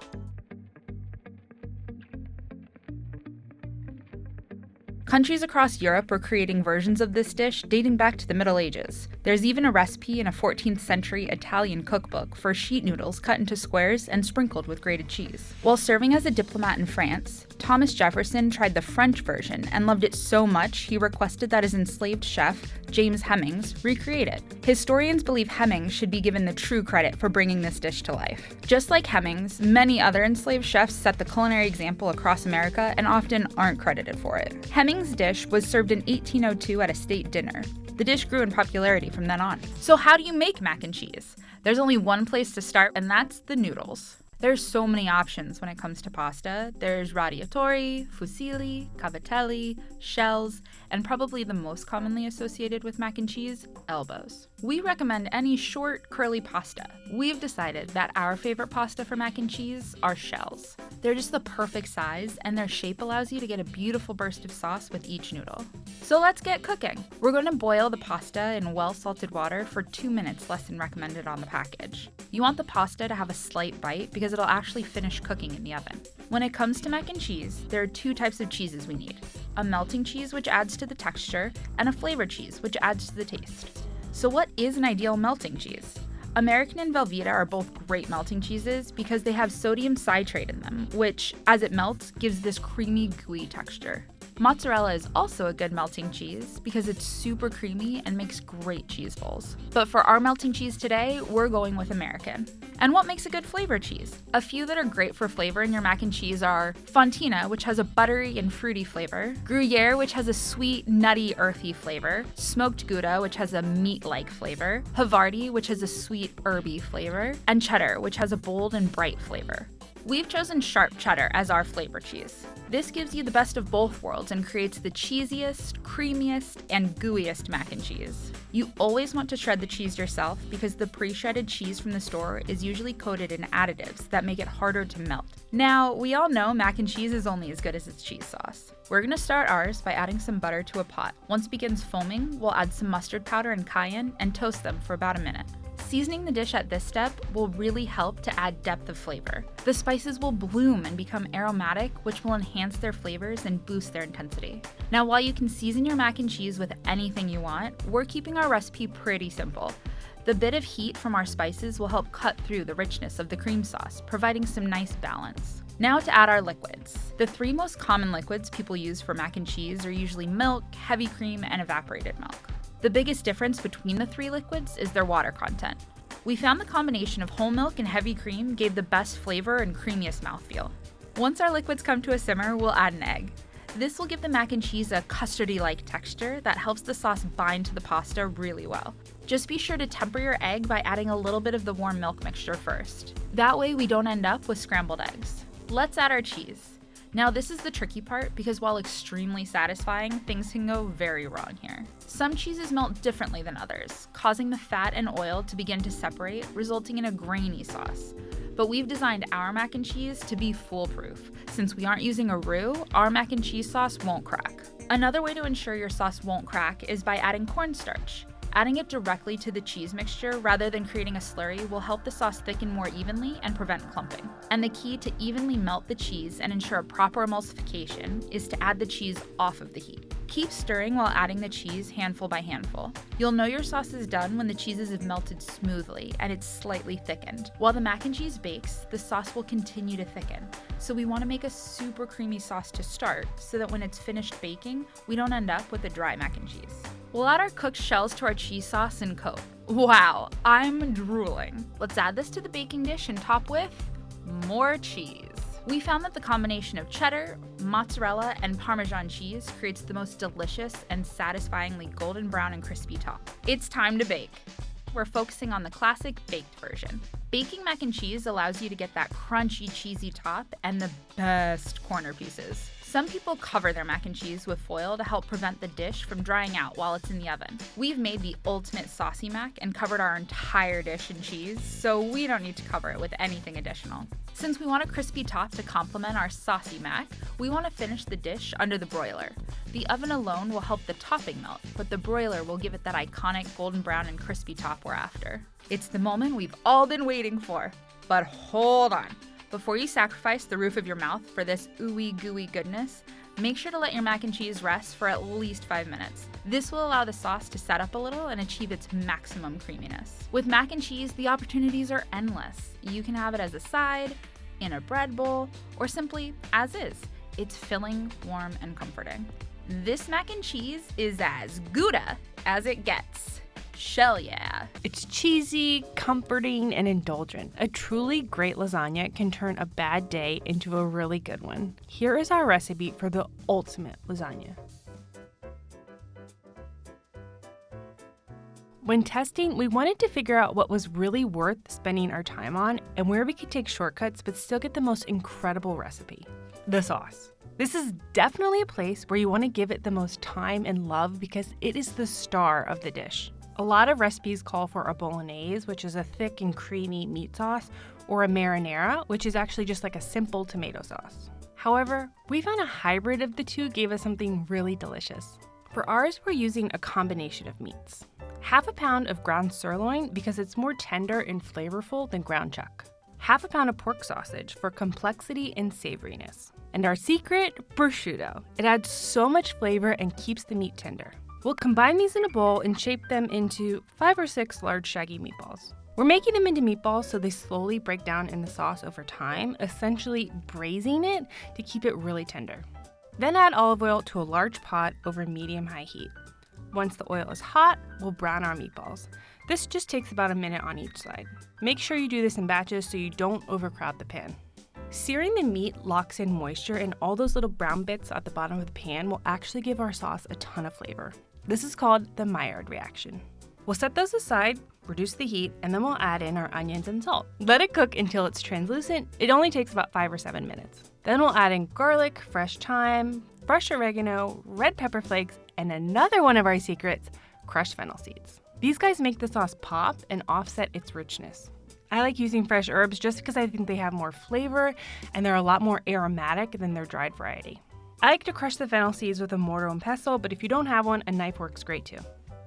Countries across Europe were creating versions of this dish dating back to the Middle Ages. There's even a recipe in a 14th century Italian cookbook for sheet noodles cut into squares and sprinkled with grated cheese. While serving as a diplomat in France, Thomas Jefferson tried the French version and loved it so much he requested that his enslaved chef, James Hemings, recreate it. Historians believe Hemings should be given the true credit for bringing this dish to life. Just like Hemings, many other enslaved chefs set the culinary example across America and often aren't credited for it. Hemings' dish was served in 1802 at a state dinner. The dish grew in popularity from then on. So how do you make mac and cheese? There's only one place to start, and that's the noodles. There's so many options when it comes to pasta. There's radiatori, fusilli, cavatelli, shells, and probably the most commonly associated with mac and cheese, elbows. We recommend any short, curly pasta. We've decided that our favorite pasta for mac and cheese are shells. They're just the perfect size, and their shape allows you to get a beautiful burst of sauce with each noodle. So let's get cooking. We're going to boil the pasta in well-salted water for 2 minutes less than recommended on the package. You want the pasta to have a slight bite because it'll actually finish cooking in the oven. When it comes to mac and cheese, there are 2 types of cheeses we need. A melting cheese, which adds to the texture, and a flavored cheese, which adds to the taste. So what is an ideal melting cheese? American and Velveeta are both great melting cheeses because they have sodium citrate in them, which, as it melts, gives this creamy, gooey texture. Mozzarella is also a good melting cheese because it's super creamy and makes great cheese balls. But for our melting cheese today, we're going with American. And what makes a good flavor cheese? A few that are great for flavor in your mac and cheese are Fontina, which has a buttery and fruity flavor, Gruyere, which has a sweet, nutty, earthy flavor, Smoked Gouda, which has a meat-like flavor, Havarti, which has a sweet, herby flavor, and Cheddar, which has a bold and bright flavor. We've chosen sharp cheddar as our flavor cheese. This gives you the best of both worlds and creates the cheesiest, creamiest, and gooeyest mac and cheese. You always want to shred the cheese yourself because the pre-shredded cheese from the store is usually coated in additives that make it harder to melt. Now, we all know mac and cheese is only as good as its cheese sauce. We're going to start ours by adding some butter to a pot. Once it begins foaming, we'll add some mustard powder and cayenne and toast them for about a minute. Seasoning the dish at this step will really help to add depth of flavor. The spices will bloom and become aromatic, which will enhance their flavors and boost their intensity. Now, while you can season your mac and cheese with anything you want, we're keeping our recipe pretty simple. The bit of heat from our spices will help cut through the richness of the cream sauce, providing some nice balance. Now to add our liquids. The 3 most common liquids people use for mac and cheese are usually milk, heavy cream, and evaporated milk. The biggest difference between the 3 liquids is their water content. We found the combination of whole milk and heavy cream gave the best flavor and creamiest mouthfeel. Once our liquids come to a simmer, we'll add an egg. This will give the mac and cheese a custardy-like texture that helps the sauce bind to the pasta really well. Just be sure to temper your egg by adding a little bit of the warm milk mixture first. That way we don't end up with scrambled eggs. Let's add our cheese. Now this is the tricky part because while extremely satisfying, things can go very wrong here. Some cheeses melt differently than others, causing the fat and oil to begin to separate, resulting in a grainy sauce. But we've designed our mac and cheese to be foolproof. Since we aren't using a roux, our mac and cheese sauce won't crack. Another way to ensure your sauce won't crack is by adding cornstarch. Adding it directly to the cheese mixture rather than creating a slurry will help the sauce thicken more evenly and prevent clumping. And the key to evenly melt the cheese and ensure a proper emulsification is to add the cheese off of the heat. Keep stirring while adding the cheese handful by handful. You'll know your sauce is done when the cheeses have melted smoothly and it's slightly thickened. While the mac and cheese bakes, the sauce will continue to thicken. So we want to make a super creamy sauce to start so that when it's finished baking, we don't end up with a dry mac and cheese. We'll add our cooked shells to our cheese sauce and coat. Wow, I'm drooling. Let's add this to the baking dish and top with more cheese. We found that the combination of cheddar, mozzarella, and Parmesan cheese creates the most delicious and satisfyingly golden brown and crispy top. It's time to bake. We're focusing on the classic baked version. Baking mac and cheese allows you to get that crunchy, cheesy top and the best corner pieces. Some people cover their mac and cheese with foil to help prevent the dish from drying out while it's in the oven. We've made the ultimate saucy mac and covered our entire dish in cheese, so we don't need to cover it with anything additional. Since we want a crispy top to complement our saucy mac, we want to finish the dish under the broiler. The oven alone will help the topping melt, but the broiler will give it that iconic golden brown and crispy top we're after. It's the moment we've all been waiting for. But hold on. Before you sacrifice the roof of your mouth for this ooey gooey goodness, make sure to let your mac and cheese rest for at least 5 minutes. This will allow the sauce to set up a little and achieve its maximum creaminess. With mac and cheese, the opportunities are endless. You can have it as a side, in a bread bowl, or simply as is. It's filling, warm, and comforting. This mac and cheese is as Gouda as it gets. Shell yeah. It's cheesy, comforting, and indulgent. A truly great lasagna can turn a bad day into a really good one. Here is our recipe for the ultimate lasagna. When testing, we wanted to figure out what was really worth spending our time on and where we could take shortcuts but still get the most incredible recipe. The sauce. This is definitely a place where you want to give it the most time and love because it is the star of the dish. A lot of recipes call for a bolognese, which is a thick and creamy meat sauce, or a marinara, which is actually just like a simple tomato sauce. However, we found a hybrid of the two gave us something really delicious. For ours, we're using a combination of meats. Half a pound of ground sirloin because it's more tender and flavorful than ground chuck. Half a pound of pork sausage for complexity and savoriness. And our secret, prosciutto. It adds so much flavor and keeps the meat tender. We'll combine these in a bowl and shape them into 5 or 6 large shaggy meatballs. We're making them into meatballs so they slowly break down in the sauce over time, essentially braising it to keep it really tender. Then add olive oil to a large pot over medium-high heat. Once the oil is hot, we'll brown our meatballs. This just takes about a minute on each side. Make sure you do this in batches so you don't overcrowd the pan. Searing the meat locks in moisture, and all those little brown bits at the bottom of the pan will actually give our sauce a ton of flavor. This is called the Maillard reaction. We'll set those aside, reduce the heat, and then we'll add in our onions and salt. Let it cook until it's translucent. It only takes about 5 or 7 minutes. Then we'll add in garlic, fresh thyme, fresh oregano, red pepper flakes, and another one of our secrets, crushed fennel seeds. These guys make the sauce pop and offset its richness. I like using fresh herbs just because I think they have more flavor and they're a lot more aromatic than their dried variety. I like to crush the fennel seeds with a mortar and pestle, but if you don't have one, a knife works great too.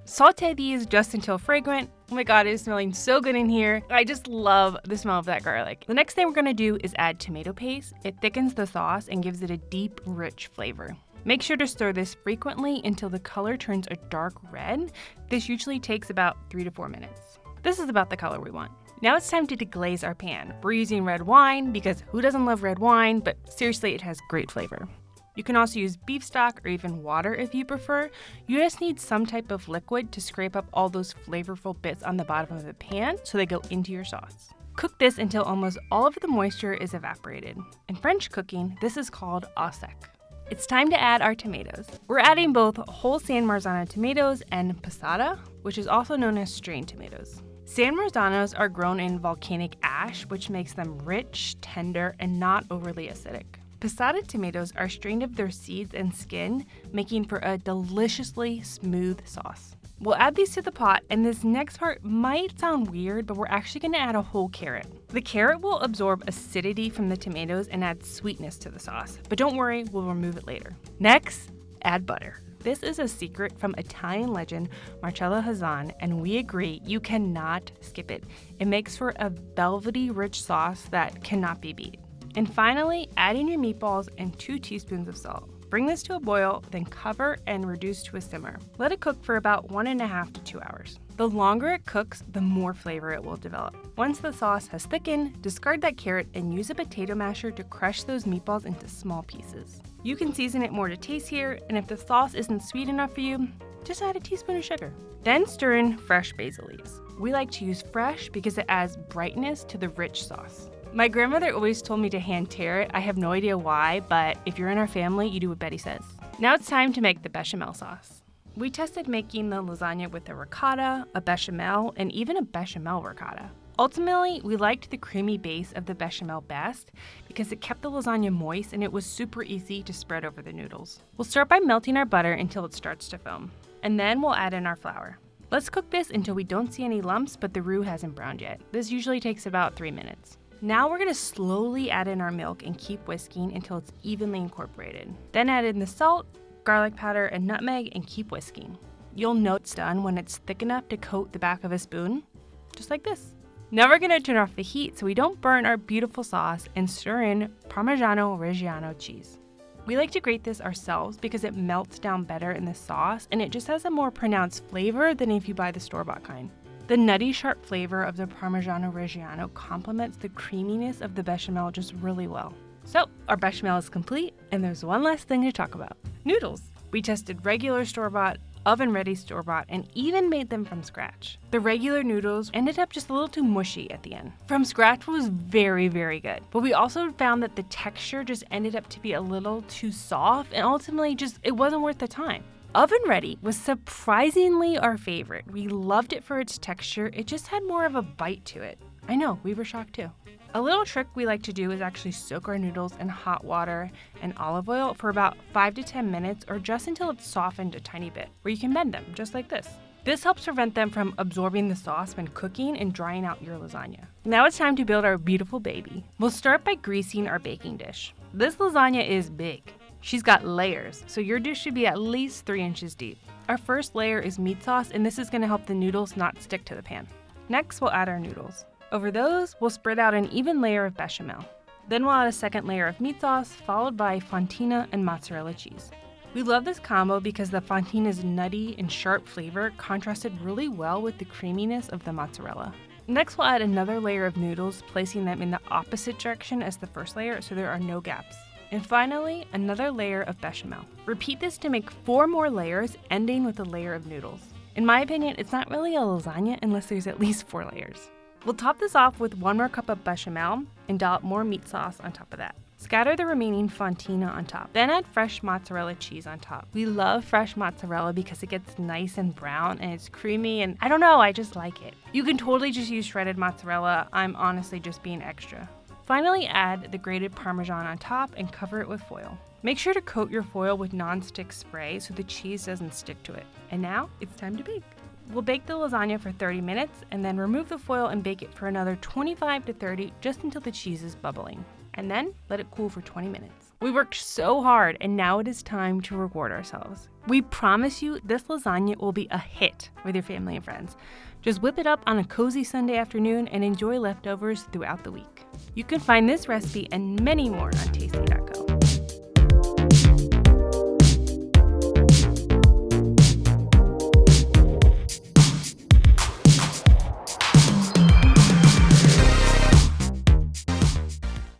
Saute these just until fragrant. Oh my god, it's smelling so good in here. I just love the smell of that garlic. The next thing we're gonna do is add tomato paste. It thickens the sauce and gives it a deep, rich flavor. Make sure to stir this frequently until the color turns a dark red. This usually takes about 3 to 4 minutes. This is about the color we want. Now it's time to deglaze our pan. We're using red wine because who doesn't love red wine, but seriously, it has great flavor. You can also use beef stock or even water if you prefer. You just need some type of liquid to scrape up all those flavorful bits on the bottom of the pan so they go into your sauce. Cook this until almost all of the moisture is evaporated. In French cooking, this is called au sec. It's time to add our tomatoes. We're adding both whole San Marzano tomatoes and passata, which is also known as strained tomatoes. San Marzanos are grown in volcanic ash, which makes them rich, tender, and not overly acidic. Passata tomatoes are strained of their seeds and skin, making for a deliciously smooth sauce. We'll add these to the pot, and this next part might sound weird, but we're actually going to add a whole carrot. The carrot will absorb acidity from the tomatoes and add sweetness to the sauce, but don't worry, we'll remove it later. Next, add butter. This is a secret from Italian legend Marcello Hazan, and we agree you cannot skip it. It makes for a velvety rich sauce that cannot be beat. And finally, add in your meatballs and 2 teaspoons of salt. Bring this to a boil, then cover and reduce to a simmer. Let it cook for about 1.5 to 2 hours. The longer it cooks, the more flavor it will develop. Once the sauce has thickened, discard that carrot and use a potato masher to crush those meatballs into small pieces. You can season it more to taste here, and if the sauce isn't sweet enough for you, just add a teaspoon of sugar. Then stir in fresh basil leaves. We like to use fresh because it adds brightness to the rich sauce. My grandmother always told me to hand tear it. I have no idea why, but if you're in our family, you do what Betty says. Now it's time to make the bechamel sauce. We tested making the lasagna with a ricotta, a bechamel, and even a bechamel ricotta. Ultimately, we liked the creamy base of the bechamel best because it kept the lasagna moist and it was super easy to spread over the noodles. We'll start by melting our butter until it starts to foam, and then we'll add in our flour. Let's cook this until we don't see any lumps, but the roux hasn't browned yet. This usually takes about 3 minutes. Now we're going to slowly add in our milk and keep whisking until it's evenly incorporated. Then add in the salt, garlic powder, and nutmeg and keep whisking. You'll know it's done when it's thick enough to coat the back of a spoon, just like this. Now we're going to turn off the heat so we don't burn our beautiful sauce and stir in Parmigiano Reggiano cheese. We like to grate this ourselves because it melts down better in the sauce and it just has a more pronounced flavor than if you buy the store-bought kind. The nutty, sharp flavor of the Parmigiano Reggiano complements the creaminess of the bechamel just really well. So, our bechamel is complete, and there's one last thing to talk about. Noodles. We tested regular store-bought, oven-ready store-bought, and even made them from scratch. The regular noodles ended up just a little too mushy at the end. From scratch was very, very good, but we also found that the texture just ended up to be a little too soft, and ultimately it wasn't worth the time. Oven ready was surprisingly our favorite. We loved it for its texture. It just had more of a bite to it. I know, we were shocked too. A little trick we like to do is actually soak our noodles in hot water and olive oil for about 5 to 10 minutes or just until it's softened a tiny bit, where you can bend them, just like this. This helps prevent them from absorbing the sauce when cooking and drying out your lasagna. Now it's time to build our beautiful baby. We'll start by greasing our baking dish. This lasagna is big. She's got layers, so your dish should be at least 3 inches deep. Our first layer is meat sauce, and this is going to help the noodles not stick to the pan. Next, we'll add our noodles. Over those, we'll spread out an even layer of bechamel. Then we'll add a second layer of meat sauce, followed by fontina and mozzarella cheese. We love this combo because the fontina's nutty and sharp flavor contrasted really well with the creaminess of the mozzarella. Next, we'll add another layer of noodles, placing them in the opposite direction as the first layer so there are no gaps. And finally, another layer of bechamel. Repeat this to make 4 more layers, ending with a layer of noodles. In my opinion, it's not really a lasagna unless there's at least 4 layers. We'll top this off with 1 more cup of bechamel and dollop more meat sauce on top of that. Scatter the remaining fontina on top. Then add fresh mozzarella cheese on top. We love fresh mozzarella because it gets nice and brown and it's creamy, and I don't know, I just like it. You can totally just use shredded mozzarella. I'm honestly just being extra. Finally, add the grated Parmesan on top and cover it with foil. Make sure to coat your foil with non-stick spray so the cheese doesn't stick to it. And now, it's time to bake. We'll bake the lasagna for 30 minutes and then remove the foil and bake it for another 25 to 30 just until the cheese is bubbling. and then let it cool for 20 minutes. We worked so hard, and now it is time to reward ourselves. We promise you this lasagna will be a hit with your family and friends. Just whip it up on a cozy Sunday afternoon and enjoy leftovers throughout the week. You can find this recipe and many more on tasty.co.